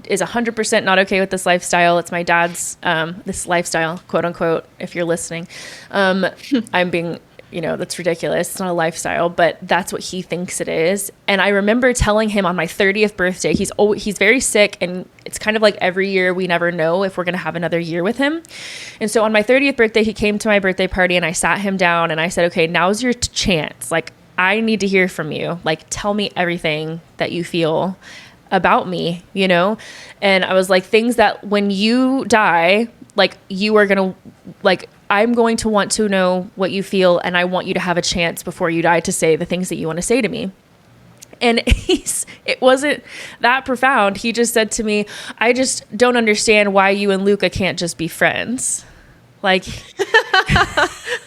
is 100% not okay with this lifestyle. It's my dad's, this lifestyle, quote unquote, if you're listening. I'm being, that's ridiculous. It's not a lifestyle, but that's what he thinks it is. And I remember telling him on my 30th birthday, he's very sick, and it's kind of like every year we never know if we're going to have another year with him. And so on my 30th birthday, he came to my birthday party, and I sat him down and I said, okay, now's your chance. Like, I need to hear from you. Like, tell me everything that you feel about me, And I was like, things that when you die, like, you are going to, like, I'm going to want to know what you feel, and I want you to have a chance before you die to say the things that you want to say to me. And it wasn't that profound. He just said to me, I just don't understand why you and Luca can't just be friends. Like,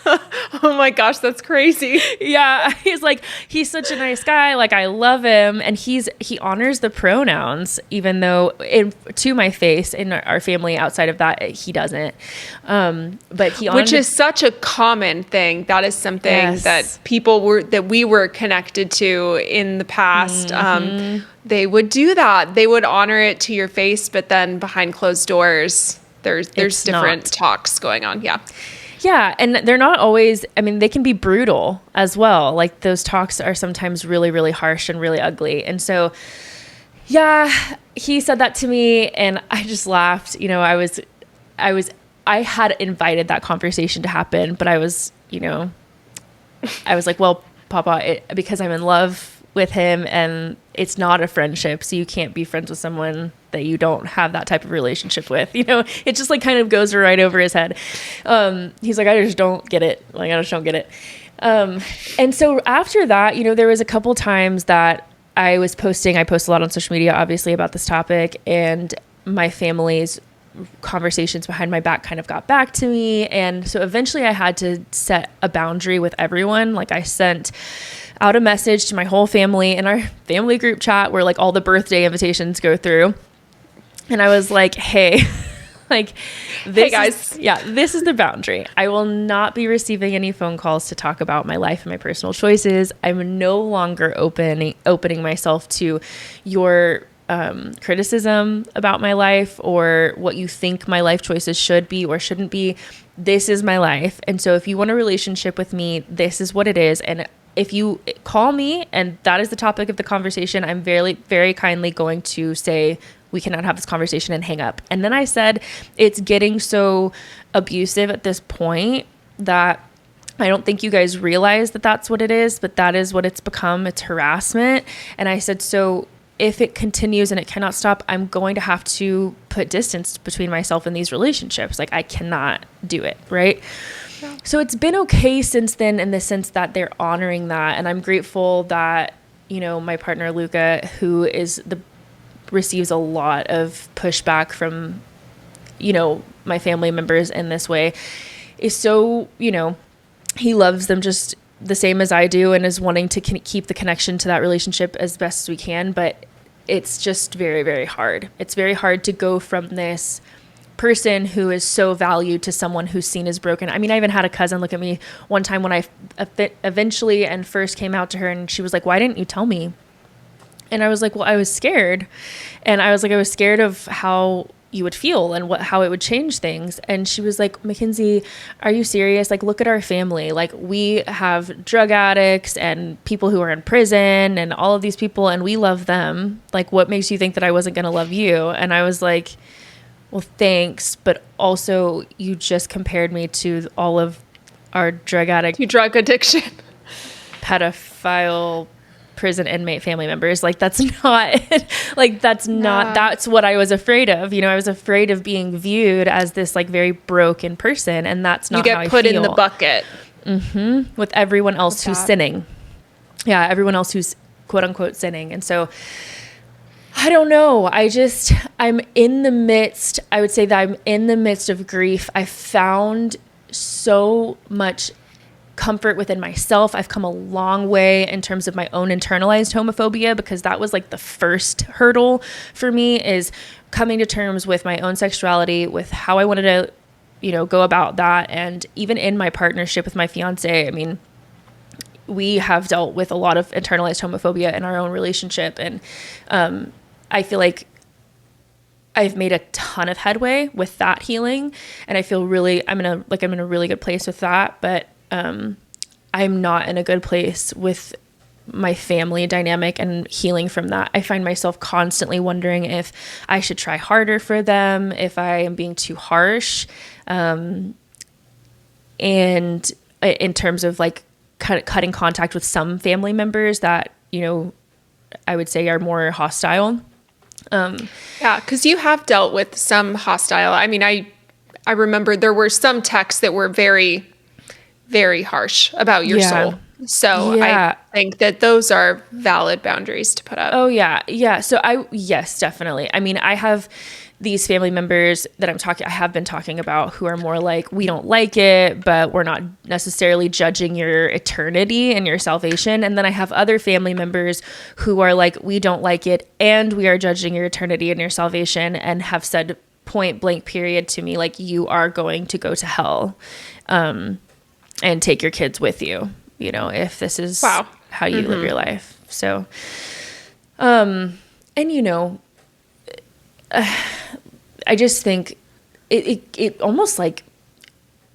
oh my gosh, that's crazy. Yeah. He's like, he's such a nice guy. Like, I love him. And he honors the pronouns, even though to my face in our family, outside of that, he doesn't. But he honors, which is such a common thing. That is something yes. that we were connected to in the past. Mm-hmm. They would do that. They would honor it to your face, but then behind closed doors, there's different talks going on. Yeah. Yeah. And they're not always, I mean, they can be brutal as well. Like, those talks are sometimes really, really harsh and really ugly. And so, yeah, he said that to me, and I just laughed. I had invited that conversation to happen, but I was like, well, Papa, because I'm in love with him, and it's not a friendship, so you can't be friends with someone that you don't have that type of relationship with. It just like kind of goes right over his head. He's like, I just don't get it. Like, I just don't get it. And so after that, there was a couple times that I post a lot on social media, obviously, about this topic, and my family's conversations behind my back kind of got back to me. And so eventually I had to set a boundary with everyone. Like, I sent out a message to my whole family in our family group chat where like all the birthday invitations go through. And I was like, hey, like, hey guys, this is the boundary. I will not be receiving any phone calls to talk about my life and my personal choices. I'm no longer opening myself to your criticism about my life or what you think my life choices should be or shouldn't be. This is my life. And so if you want a relationship with me, this is what it is. And if you call me and that is the topic of the conversation, I'm very, very kindly going to say, we cannot have this conversation, and hang up. And then I said, it's getting so abusive at this point that I don't think you guys realize that that's what it is, but that is what it's become. It's harassment. And I said, so if it continues and it cannot stop, I'm going to have to put distance between myself and these relationships. Like, I cannot do it. Right. Yeah. So it's been okay since then, in the sense that they're honoring that. And I'm grateful that, my partner, Luca, who receives a lot of pushback from, my family members in this way, is so, he loves them just the same as I do, and is wanting to keep the connection to that relationship as best as we can. But it's just very, very hard. It's very hard to go from this person who is so valued to someone who's seen as broken. I mean, I even had a cousin look at me one time when I eventually and first came out to her, and she was like, why didn't you tell me? And I was like, well, I was scared. And I was scared of how you would feel and how it would change things. And she was like, Makenzie, are you serious? Like, look at our family. Like, we have drug addicts and people who are in prison and all of these people, and we love them. Like, what makes you think that I wasn't going to love you? And I was like, well, thanks. But also, you just compared me to all of our drug addict, drug addiction, pedophile prison inmate family members. Like that's not that's what I was afraid of. You know, I was afraid of being viewed as this like very broken person, and that's not how I feel. You get put in the bucket. With everyone else who's sinning. Yeah, everyone else who's quote unquote sinning. And so I don't know. I would say that I'm in the midst of grief. I found so much comfort within myself. I've come a long way in terms of my own internalized homophobia, because that was like the first hurdle for me, is coming to terms with my own sexuality, with how I wanted to, you know, go about that. And even in my partnership with my fiance, I mean, we have dealt with a lot of internalized homophobia in our own relationship. And I feel like I've made a ton of headway with that healing. And I feel I'm in a really good place with that. But I'm not in a good place with my family dynamic and healing from that. I find myself constantly wondering if I should try harder for them, if I am being too harsh. And in terms of like cutting contact with some family members that, you know, I would say are more hostile. Yeah, because you have dealt with some hostile. I mean, I remember there were some texts that were very, very harsh about your soul. So I think that those are valid boundaries to put up. Oh yeah. Yeah. So yes, definitely. I mean, I have these family members that I have been talking about, who are more like, we don't like it, but we're not necessarily judging your eternity and your salvation. And then I have other family members who are like, we don't like it, and we are judging your eternity and your salvation, and have said point blank period to me, like, you are going to go to hell, and take your kids with you, you know, if this is how you live your life. So, and you know, I just think it almost like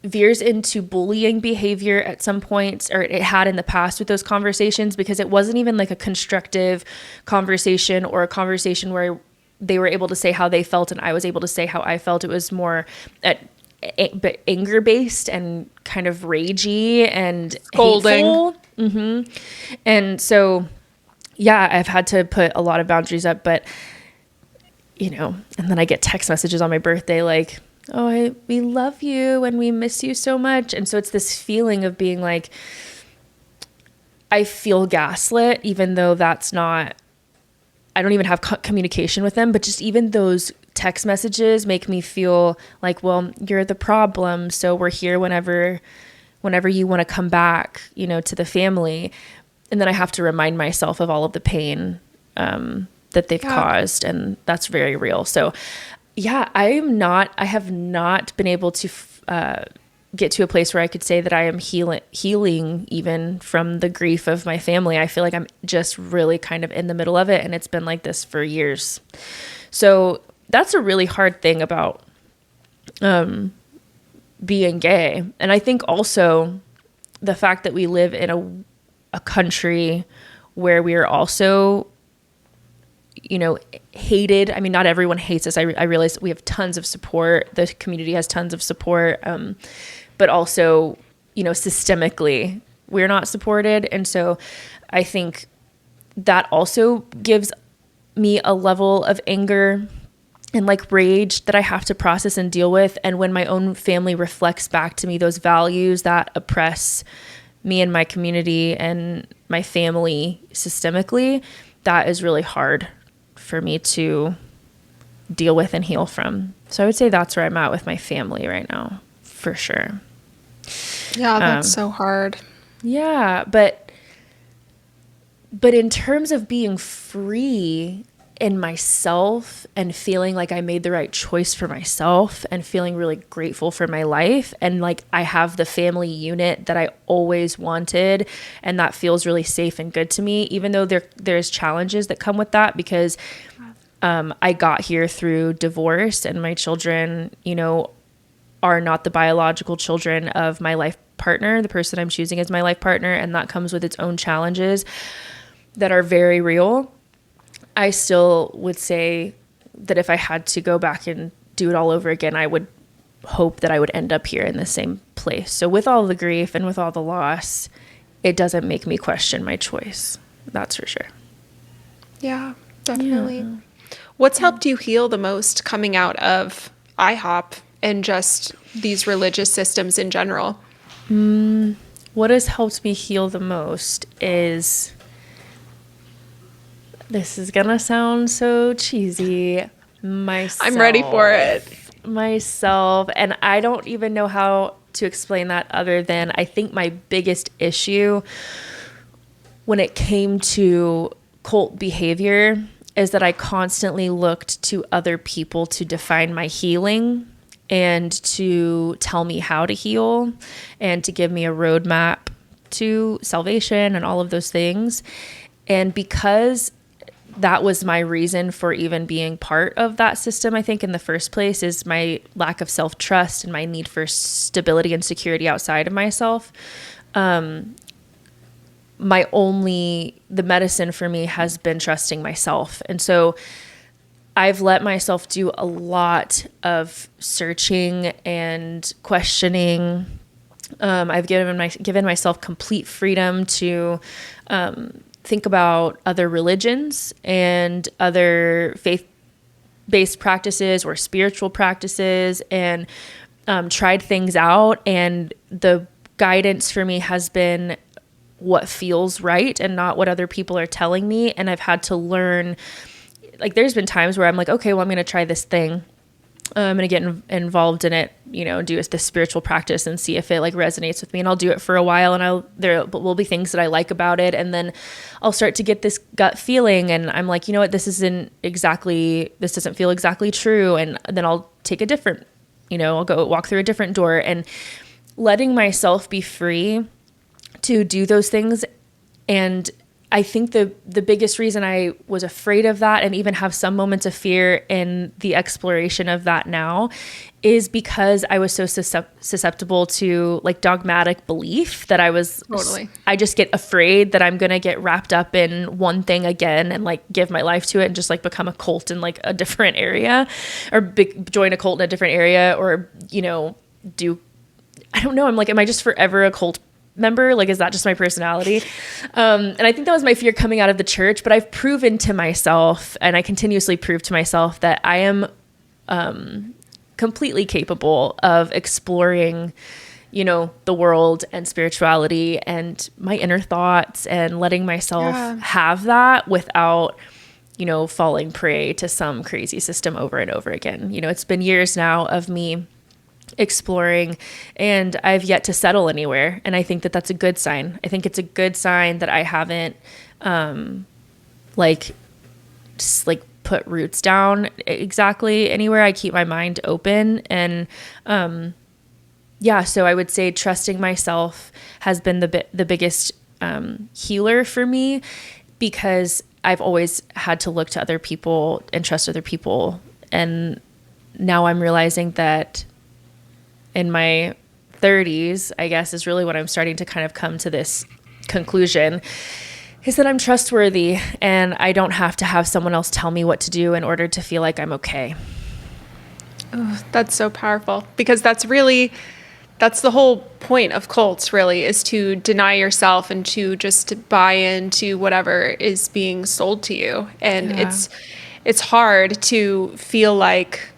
veers into bullying behavior at some points, or it had in the past with those conversations, because it wasn't even like a constructive conversation, or a conversation where they were able to say how they felt and I was able to say how I felt. It was more but anger based and kind of ragey and scolding. And so, yeah, I've had to put a lot of boundaries up, but you know, and then I get text messages on my birthday like, oh, we love you and we miss you so much. And so it's this feeling of being like, I feel gaslit, even though that's not, I don't even have communication with them, but just even those text messages make me feel like, well, you're the problem, so we're here whenever you want to come back, you know, to the family. And then I have to remind myself of all of the pain that they've caused, and that's very real. So yeah, I have not been able to get to a place where I could say that I am healing even from the grief of my family. I feel like I'm just really kind of in the middle of it, and it's been like this for years. So that's a really hard thing about being gay. And I think also the fact that we live in a country where we are also, you know, hated. I mean, not everyone hates us. I realize we have tons of support. The community has tons of support. But also, you know, systemically, we're not supported. And so I think that also gives me a level of anger and like rage that I have to process and deal with. And when my own family reflects back to me those values that oppress me and my community and my family systemically, that is really hard for me to deal with and heal from. So I would say that's where I'm at with my family right now, for sure. Yeah, that's so hard. Yeah, but in terms of being free in myself and feeling like I made the right choice for myself and feeling really grateful for my life, and like I have the family unit that I always wanted, and that feels really safe and good to me, even though there's challenges that come with that, because I got here through divorce, and my children, you know, are not the biological children of my life partner, the person I'm choosing as my life partner, and that comes with its own challenges that are very real. I still would say that if I had to go back and do it all over again, I would hope that I would end up here in the same place. So with all the grief and with all the loss, it doesn't make me question my choice. That's for sure. Yeah, definitely. What's helped you heal the most coming out of IHOP and just these religious systems in general? What has helped me heal the most is, this is gonna sound so cheesy, myself. I'm ready for it. Myself. And I don't even know how to explain that other than I think my biggest issue when it came to cult behavior is that I constantly looked to other people to define my healing and to tell me how to heal and to give me a roadmap to salvation and all of those things. And because that was my reason for even being part of that system, I think in the first place, is my lack of self-trust and my need for stability and security outside of myself. The medicine for me has been trusting myself. And so I've let myself do a lot of searching and questioning. I've given myself complete freedom to think about other religions and other faith-based practices or spiritual practices, and tried things out. And the guidance for me has been what feels right and not what other people are telling me. And I've had to learn, like, there's been times where I'm like, okay, well, I'm going to try this thing. I'm going to get involved in it, do this spiritual practice and see if it like resonates with me. And I'll do it for a while, and there will be things that I like about it. And then I'll start to get this gut feeling, and I'm like, you know what, this doesn't feel exactly true. And then I'll take a different, I'll go walk through a different door, and letting myself be free to do those things. And I think the biggest reason I was afraid of that and even have some moments of fear in the exploration of that now is because I was so susceptible to like dogmatic belief that I just get afraid that I'm going to get wrapped up in one thing again and like give my life to it and just like become a cult in like a different area, or join a cult in a different area, or, I don't know. I'm like, am I just forever a cult member? Like, is that just my personality? And I think that was my fear coming out of the church, but I've proven to myself, and I continuously prove to myself, that I am completely capable of exploring, the world and spirituality and my inner thoughts, and letting myself have that without, falling prey to some crazy system over and over again. It's been years now of me exploring, and I've yet to settle anywhere. And I think that that's a good sign. I think it's a good sign that I haven't put roots down exactly anywhere. I keep my mind open. And so I would say trusting myself has been the biggest healer for me, because I've always had to look to other people and trust other people. And now I'm realizing that in my 30s, I guess, is really when I'm starting to kind of come to this conclusion, is that I'm trustworthy and I don't have to have someone else tell me what to do in order to feel like I'm okay. Oh, that's so powerful, because that's the whole point of cults, really, is to deny yourself and to just buy into whatever is being sold to you. And it's hard to feel like,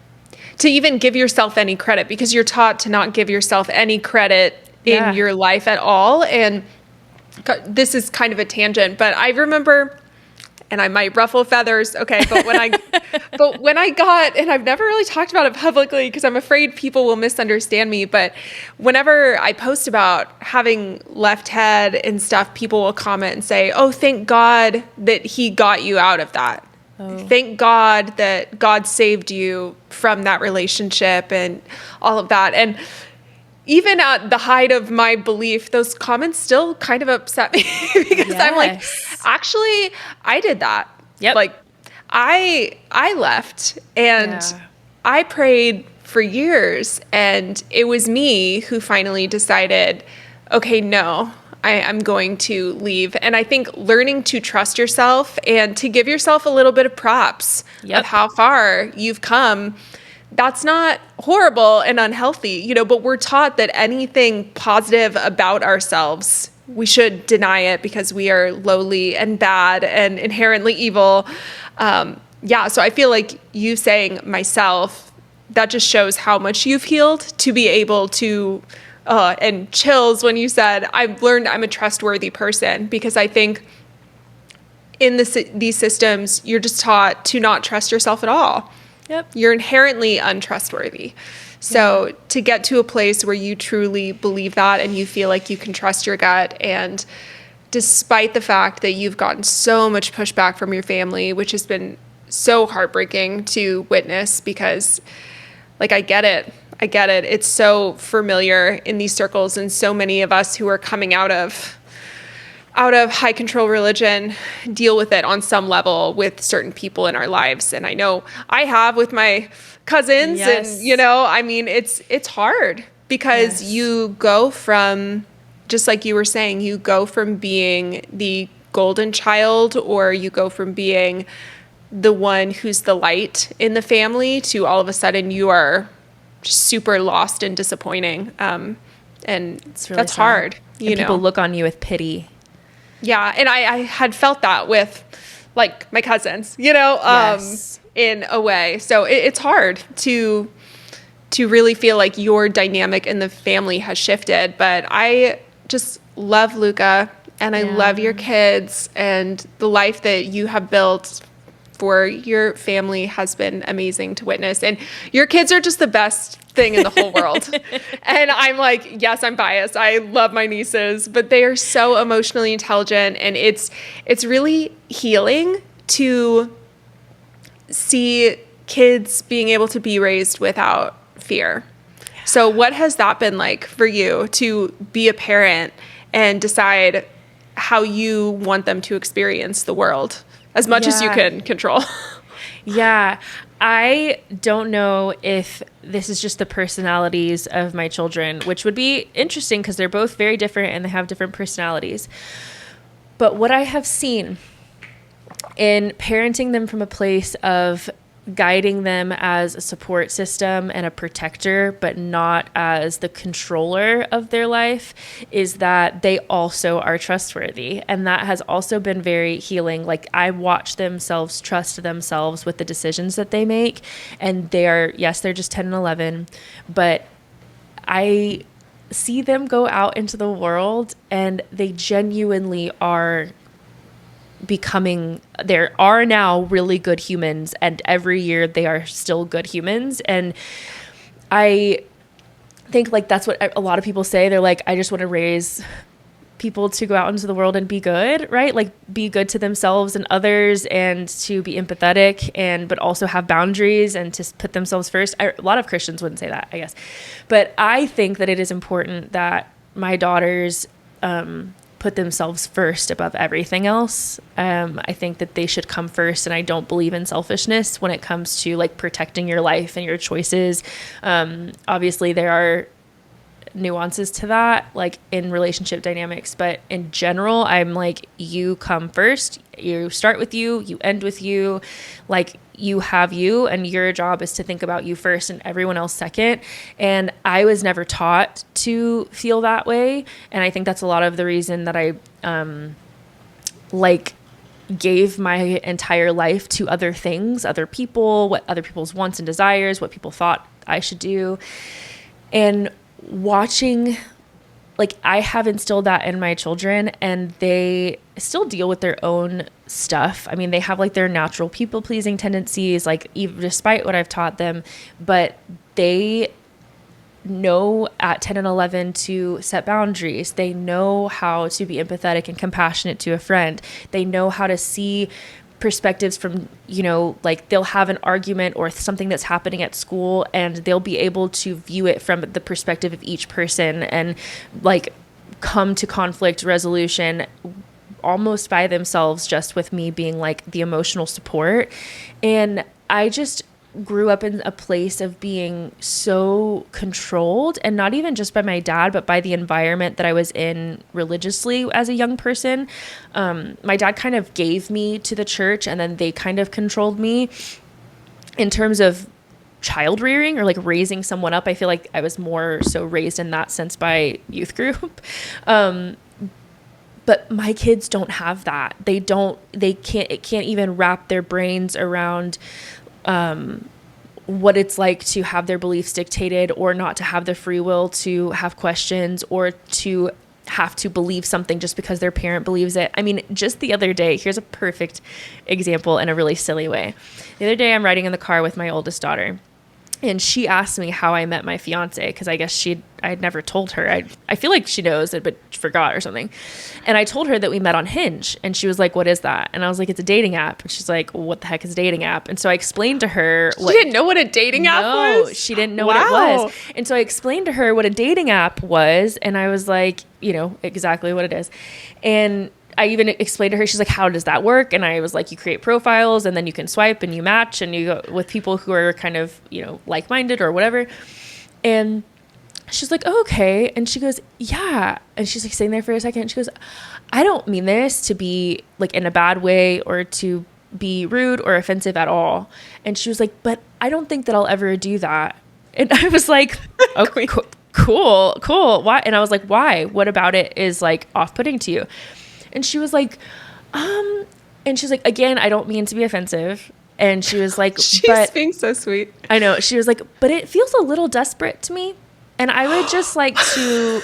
to even give yourself any credit, because you're taught to not give yourself any credit in your life at all. And this is kind of a tangent, but I remember, and I might ruffle feathers, okay, but when I got, and I've never really talked about it publicly because I'm afraid people will misunderstand me, but whenever I post about having left head and stuff, people will comment and say, oh, thank God that he got you out of that. Oh. Thank God that God saved you from that relationship and all of that. And even at the height of my belief, those comments still kind of upset me because I'm like, actually, I did that. Yep. Like, I left, and I prayed for years, and it was me who finally decided, okay, no, I'm going to leave. And I think learning to trust yourself and to give yourself a little bit of props of how far you've come, that's not horrible and unhealthy, but we're taught that anything positive about ourselves we should deny it because we are lowly and bad and inherently evil. So I feel like you saying myself, that just shows how much you've healed to be able to, and chills when you said, I've learned I'm a trustworthy person, because I think in these systems, you're just taught to not trust yourself at all. Yep. You're inherently untrustworthy. So to get to a place where you truly believe that and you feel like you can trust your gut, and despite the fact that you've gotten so much pushback from your family, which has been so heartbreaking to witness, because like, I get it. It's so familiar in these circles, and so many of us who are coming out of high control religion deal with it on some level with certain people in our lives. And I know I have with my cousins. Yes. And, I mean, it's hard because you go from, just like you were saying, you go from being the golden child, or you go from being the one who's the light in the family, to all of a sudden you are just super lost and disappointing. And it's really that's sad. Hard. People look on you with pity. Yeah. And I had felt that with like my cousins, in a way. So it's hard to really feel like your dynamic in the family has shifted. But I just love Luca, and I love your kids, and the life that you have built for your family has been amazing to witness. And your kids are just the best thing in the whole world. And I'm like, yes, I'm biased. I love my nieces, but they are so emotionally intelligent, and it's really healing to see kids being able to be raised without fear. Yeah. So what has that been like for you, to be a parent and decide how you want them to experience the world as much as you can control? Yeah. I don't know if this is just the personalities of my children, which would be interesting because they're both very different and they have different personalities. But what I have seen in parenting them from a place of guiding them as a support system and a protector, but not as the controller of their life, is that they also are trustworthy. And that has also been very healing. Like, I watch themselves trust themselves with the decisions that they make. And they're just 10 and 11, but I see them go out into the world and they genuinely are there are now really good humans, and every year they are still good humans. And I think like that's what a lot of people say. They're like, I just want to raise people to go out into the world and be good, right? Like, be good to themselves and others, and to be empathetic, but also have boundaries and to put themselves first. A lot of Christians wouldn't say that, I guess. But I think that it is important that my daughters put themselves first above everything else. I think that they should come first, and I don't believe in selfishness when it comes to like protecting your life and your choices. Obviously there are nuances to that, like in relationship dynamics, but in general, I'm like, you come first, you start with you end with you, like you have you, and your job is to think about you first and everyone else second. And I was never taught to feel that way. And I think that's a lot of the reason that I gave my entire life to other things, other people, what other people's wants and desires, what people thought I should do. And watching, like, I have instilled that in my children, and they still deal with their own stuff. I mean, they have like their natural people pleasing tendencies, like even despite what I've taught them, but they know at 10 and 11 to set boundaries. They know how to be empathetic and compassionate to a friend. They know how to see perspectives from, like they'll have an argument or something that's happening at school, and they'll be able to view it from the perspective of each person and like come to conflict resolution almost by themselves, just with me being like the emotional support. And I just grew up in a place of being so controlled, and not even just by my dad, but by the environment that I was in religiously as a young person. My dad kind of gave me to the church, and then they kind of controlled me in terms of child rearing or like raising someone up. I feel like I was more so raised in that sense by youth group. But my kids don't have that. It can't even wrap their brains around what it's like to have their beliefs dictated, or not to have the free will to have questions, or to have to believe something just because their parent believes it. I mean, just the other day, here's a perfect example in a really silly way. The other day, I'm riding in the car with my oldest daughter, and she asked me how I met my fiance, because I guess I had never told her. I feel like she knows it, but forgot or something. And I told her that we met on Hinge, and she was like, "What is that?" And I was like, "It's a dating app." And she's like, "What the heck is a dating app?" And so I explained to her. She didn't know what a dating app was? No, she didn't know what it was. And so I explained to her what a dating app was, and I was like, exactly what it is. And I even explained to her, she's like, "How does that work?" And I was like, "You create profiles, and then you can swipe and you match, and you go with people who are kind of, like-minded or whatever." And she's like, "Oh, okay." And she goes, "Yeah." And she's like sitting there for a second. And she goes, "I don't mean this to be like in a bad way or to be rude or offensive at all." And she was like, "But I don't think that I'll ever do that." And I was like, "Okay, cool. Why?" And I was like, "Why? What about it is like off-putting to you?" And she was like, and she's like, "Again, I don't mean to be offensive." And she was like, she's being so sweet. I know. She was like, "But it feels a little desperate to me. And I would just like to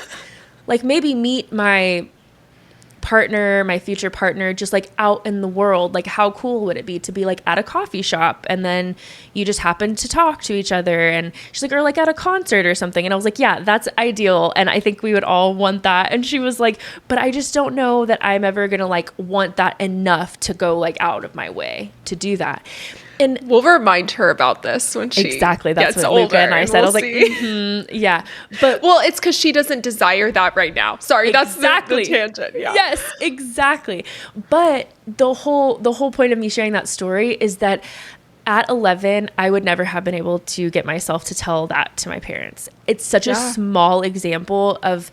like maybe meet my future partner, just like out in the world. Like, how cool would it be to be like at a coffee shop, and then you just happen to talk to each other?" And she's like, "Or like at a concert or something." And I was like, "Yeah, that's ideal. And I think we would all want that." And she was like, "But I just don't know that I'm ever going to like want that enough to go like out of my way to do that." And we'll remind her about this when she exactly that's gets what older, Luca and I said. I was like, yeah, but well, it's because she doesn't desire that right now. Sorry, exactly. That's the tangent. Yeah. Yes, exactly. But the whole point of me sharing that story is that at 11, I would never have been able to get myself to tell that to my parents. It's such a small example of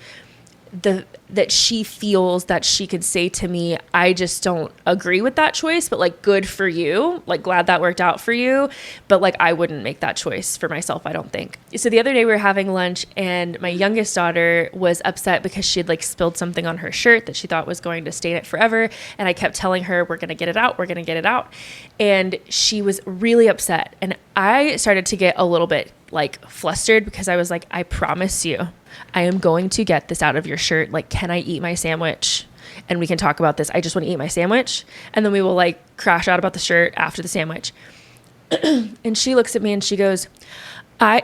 that she feels that she could say to me, "I just don't agree with that choice, but like, good for you. Like, glad that worked out for you. But like, I wouldn't make that choice for myself, I don't think." So the other day we were having lunch, and my youngest daughter was upset because she had like spilled something on her shirt that she thought was going to stain it forever. And I kept telling her, "We're going to get it out. We're going to get it out." And she was really upset. And I started to get a little bit like flustered, because I was like, "I promise you, I am going to get this out of your shirt. Like, can I eat my sandwich? And we can talk about this. I just want to eat my sandwich. And then we will like crash out about the shirt after the sandwich." And she looks at me and she goes,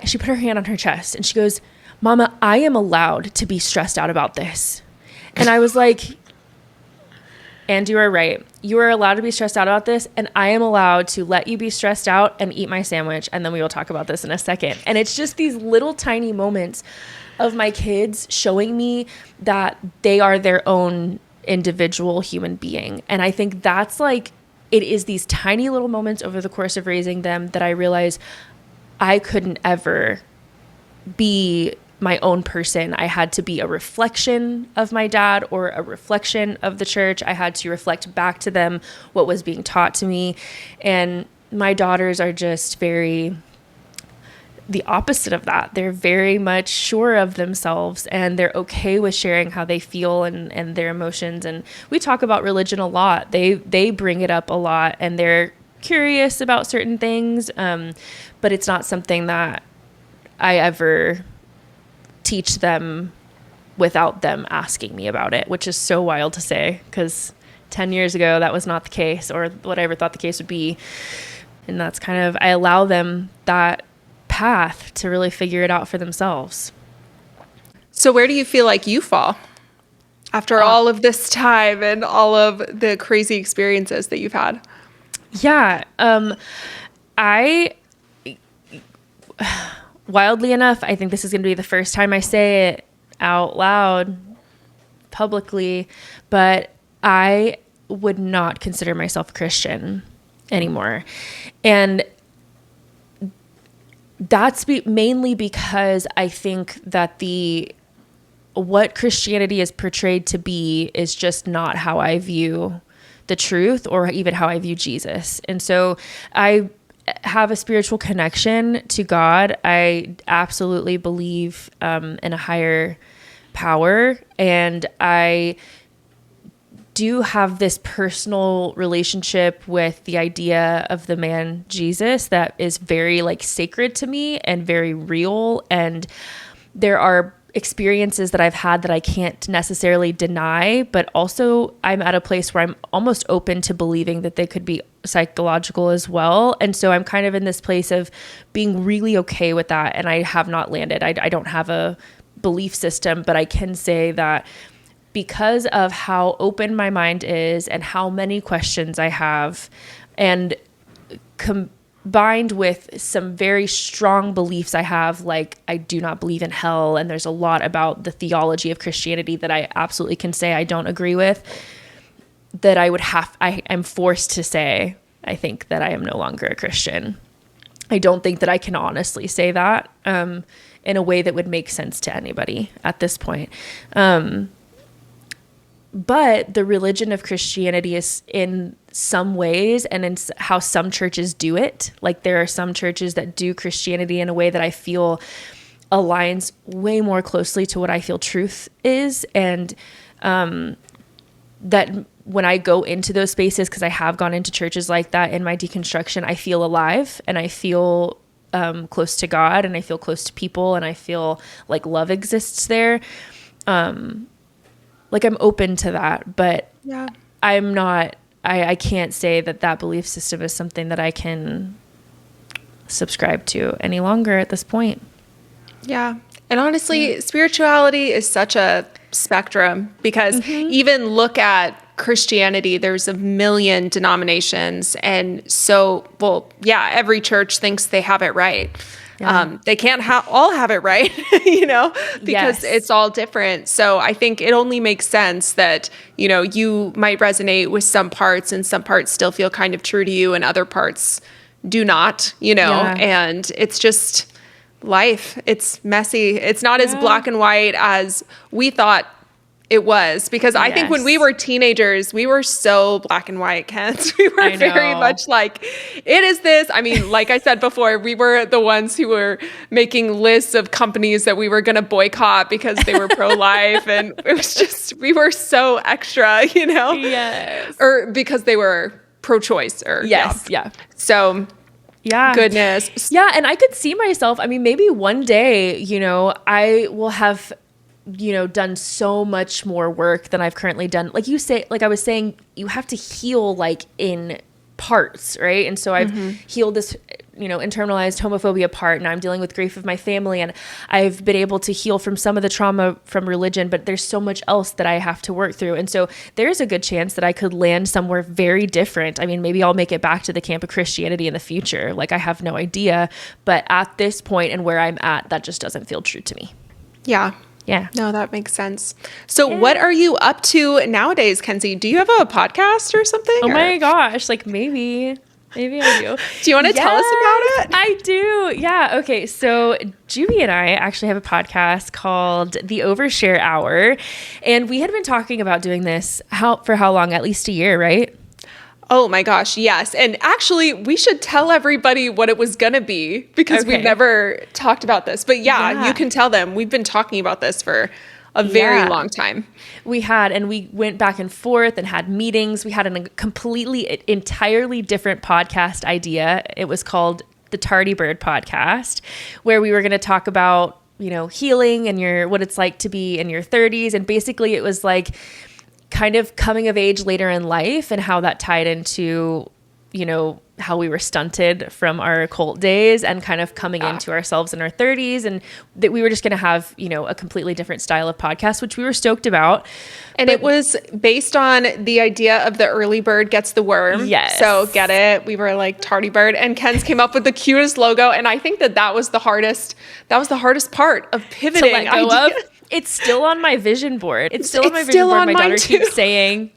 she put her hand on her chest and she goes, "Mama, I am allowed to be stressed out about this." And I was like, "And you are right. You are allowed to be stressed out about this, and I am allowed to let you be stressed out and eat my sandwich, and then we will talk about this in a second." And it's just these little tiny moments of my kids showing me that they are their own individual human being. And I think that's like, it is these tiny little moments over the course of raising them that I realize I couldn't ever be my own person. I had to be a reflection of my dad or a reflection of the church. I had to reflect back to them what was being taught to me. And my daughters are just very the opposite of that. They're very much sure of themselves, and they're okay with sharing how they feel and their emotions. And we talk about religion a lot. They bring it up a lot, and they're curious about certain things. But it's not something that I ever teach them without them asking me about it, which is so wild to say, because 10 years ago, that was not the case, or what I ever thought the case would be. And that's kind of, I allow them that path to really figure it out for themselves. So where do you feel like you fall after all of this time and all of the crazy experiences that you've had? Yeah. Wildly enough, I think this is going to be the first time I say it out loud publicly, but I would not consider myself a Christian anymore. And that's mainly because I think that what Christianity is portrayed to be is just not how I view the truth or even how I view Jesus. And so I have a spiritual connection to God. I absolutely believe in a higher power, and I do have this personal relationship with the idea of the man Jesus that is very like sacred to me and very real. And there are experiences that I've had that I can't necessarily deny, but also I'm at a place where I'm almost open to believing that they could be psychological as well. And so I'm kind of in this place of being really okay with that. And I have not landed. I don't have a belief system, but I can say that because of how open my mind is and how many questions I have, and combined with some very strong beliefs I have, like I do not believe in hell, and there's a lot about the theology of Christianity that I absolutely can say I don't agree with, that I'm forced to say, I think that I am no longer a Christian. I don't think that I can honestly say that in a way that would make sense to anybody at this point. But the religion of Christianity is in some ways, and in how some churches do it. Like there are some churches that do Christianity in a way that I feel aligns way more closely to what I feel truth is. And that when I go into those spaces, because I have gone into churches like that in my deconstruction, I feel alive and I feel close to God and I feel close to people and I feel like love exists there. Like I'm open to that, but yeah, I'm not, I can't say that belief system is something that I can subscribe to any longer at this point. Yeah. And honestly, spirituality is such a spectrum because even look at Christianity, there's a million denominations. And so, well, yeah, every church thinks they have it right. Yeah. They can't all have it right, because it's all different. So I think it only makes sense that, you might resonate with some parts and some parts still feel kind of true to you and other parts do not, and it's just life. It's messy. It's not as black and white as we thought it was, because I think when we were teenagers, we were so black and white, Kent. We were very much like, it is this. I mean, like I said before, we were the ones who were making lists of companies that we were going to boycott because they were pro-life. And it was just, we were so extra, Yes. Or because they were pro-choice or yeah. So goodness. Yeah. And I could see myself, I mean, maybe one day, I will have done so much more work than I've currently done. Like I was saying, you have to heal like in parts, right? And so I've healed this, internalized homophobia part, and I'm dealing with grief of my family, and I've been able to heal from some of the trauma from religion, but there's so much else that I have to work through. And so there's a good chance that I could land somewhere very different. I mean, maybe I'll make it back to the camp of Christianity in the future. Like I have no idea, but at this point and where I'm at, that just doesn't feel true to me. Yeah. Yeah. No, that makes sense. So what are you up to nowadays, Kenzie? Do you have a podcast or something? Oh my gosh. Like maybe I do. Do you want to tell us about it? I do. Yeah. Okay. So Julie and I actually have a podcast called The Overshare Hour. And we had been talking about doing this for how long? At least a year, right? Oh my gosh, yes. And actually, we should tell everybody what it was going to be because we've never talked about this. But yeah, you can tell them. We've been talking about this for a very long time. We had, and we went back and forth and had meetings. We had entirely different podcast idea. It was called the Tardy Bird Podcast, where we were going to talk about, healing and what it's like to be in your 30s. And basically it was like kind of coming of age later in life and how that tied into, how we were stunted from our occult days and kind of coming into ourselves in our 30s, and that we were just going to have, a completely different style of podcast, which we were stoked about. And it was based on the idea of the early bird gets the worm. Yes. So get it? We were like tardy bird, and Ken's came up with the cutest logo. And I think that was the hardest part of pivoting. To let go of. It's still on my vision board. It's still on my vision board. My daughter keeps saying,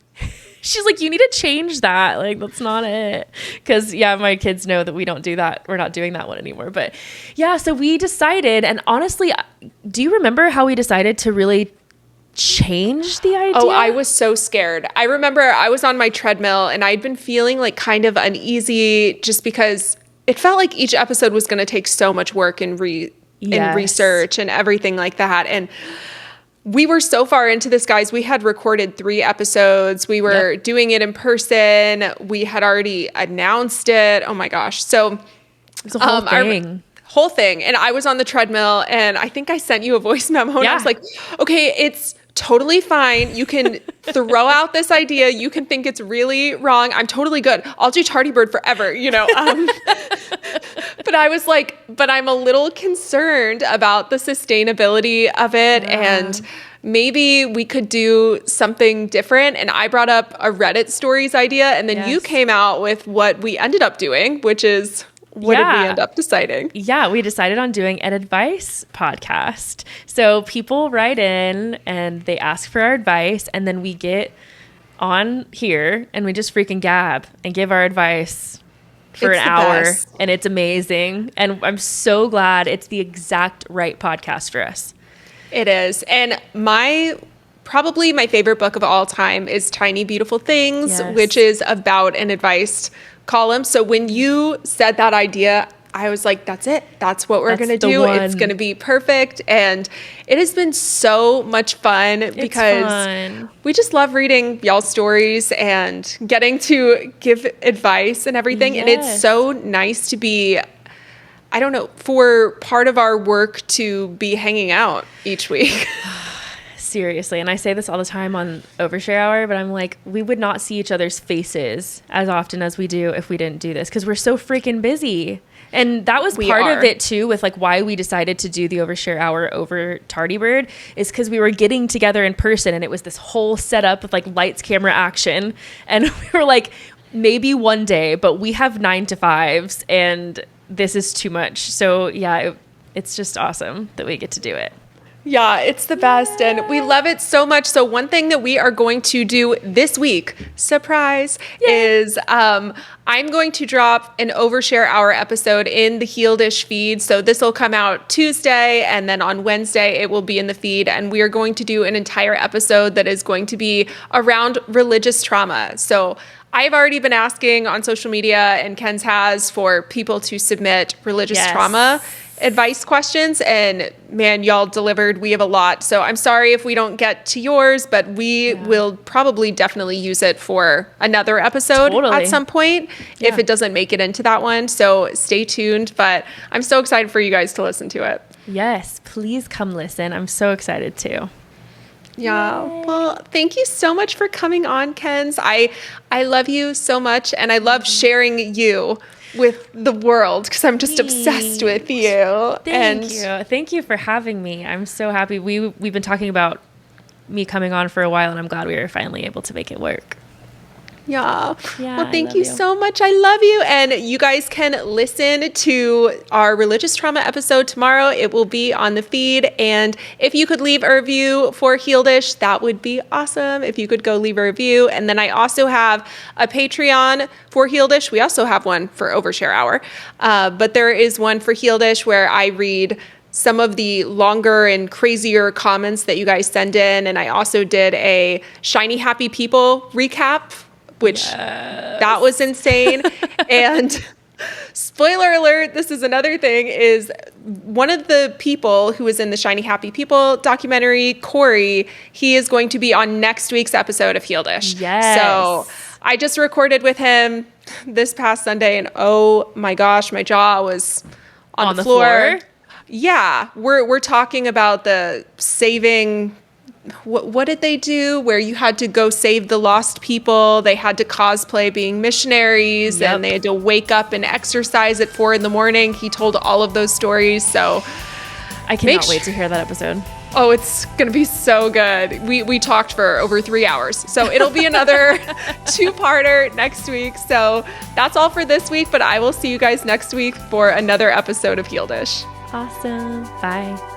she's like, you need to change that. Like, that's not it. Because, my kids know that we don't do that. We're not doing that one anymore. But, so we decided, and honestly, do you remember how we decided to really change the idea? Oh, I was so scared. I remember I was on my treadmill, and I'd been feeling like kind of uneasy just because it felt like each episode was going to take so much work and research and everything like that. And we were so far into this, guys. We had recorded 3 episodes. We were doing it in person. We had already announced it. Oh my gosh. So it's a whole thing. Whole thing. And I was on the treadmill, and I think I sent you a voice memo, and I was like, okay, it's totally fine. You can throw out this idea. You can think it's really wrong. I'm totally good. I'll do Tardy Bird forever, you know? But I was like, but I'm a little concerned about the sustainability of it. And maybe we could do something different. And I brought up a Reddit stories idea. And then you came out with what we ended up doing, which is... What did we end up deciding? Yeah, we decided on doing an advice podcast. So people write in and they ask for our advice, and then we get on here and we just freaking gab and give our advice for an hour. Best. And it's amazing. And I'm so glad it's the exact right podcast for us. It is. And probably my favorite book of all time is Tiny Beautiful Things, which is about an advice column. So when you said that idea, I was like, that's it. That's what we're going to do. It's going to be perfect. And it has been so much fun because we just love reading y'all's stories and getting to give advice and everything. Yes. And it's so nice to be, I don't know, for part of our work to be hanging out each week. Seriously. And I say this all the time on Overshare Hour, but I'm like, we would not see each other's faces as often as we do if we didn't do this, because we're so freaking busy. And that was part of it too, with like why we decided to do the Overshare Hour over Tardy Bird, is because we were getting together in person, and it was this whole setup with like lights, camera, action. And we were like, maybe one day, but we have 9 to 5s and this is too much. So yeah, it's just awesome that we get to do it. Yeah, it's the best, and we love it so much. So one thing that we are going to do this week, surprise, is I'm going to drop an Overshare Hour episode in the Healed-ish feed. So this will come out Tuesday, and then on Wednesday it will be in the feed, and we are going to do an entire episode that is going to be around religious trauma. So I've already been asking on social media, and Ken's has, for people to submit religious trauma advice questions, and man, y'all delivered. We have a lot. So I'm sorry if we don't get to yours, but we will probably definitely use it for another episode at some point if it doesn't make it into that one. So stay tuned, but I'm so excited for you guys to listen to it. Yes, please come listen. I'm so excited too. Yeah. Well, thank you so much for coming on, Kenz. I love you so much, and I love sharing you with the world because I'm just obsessed with you. Thank you for having me. I'm so happy. We've been talking about me coming on for a while, and I'm glad we were finally able to make it work. Yeah. Well, thank you so much. I love you. And you guys can listen to our religious trauma episode tomorrow. It will be on the feed. And if you could leave a review for Healed-ish, that would be awesome. If you could go leave a review. And then I also have a Patreon for Healed-ish. We also have one for Overshare Hour. But there is one for Healed-ish where I read some of the longer and crazier comments that you guys send in. And I also did a Shiny Happy People recap, which that was insane. And spoiler alert, this is another thing, is one of the people who was in the Shiny Happy People documentary, Corey, he is going to be on next week's episode of Healed-ish. Yes. So I just recorded with him this past Sunday, and oh my gosh, my jaw was on the floor. Yeah, we're talking about the saving... What did they do where you had to go save the lost people? They had to cosplay being missionaries, and they had to wake up and exercise at 4 a.m. He told all of those stories. So I cannot wait to hear that episode. Oh, it's going to be so good. We talked for over 3 hours. So it'll be another 2-parter next week. So that's all for this week, but I will see you guys next week for another episode of Healed-ish. Awesome. Bye.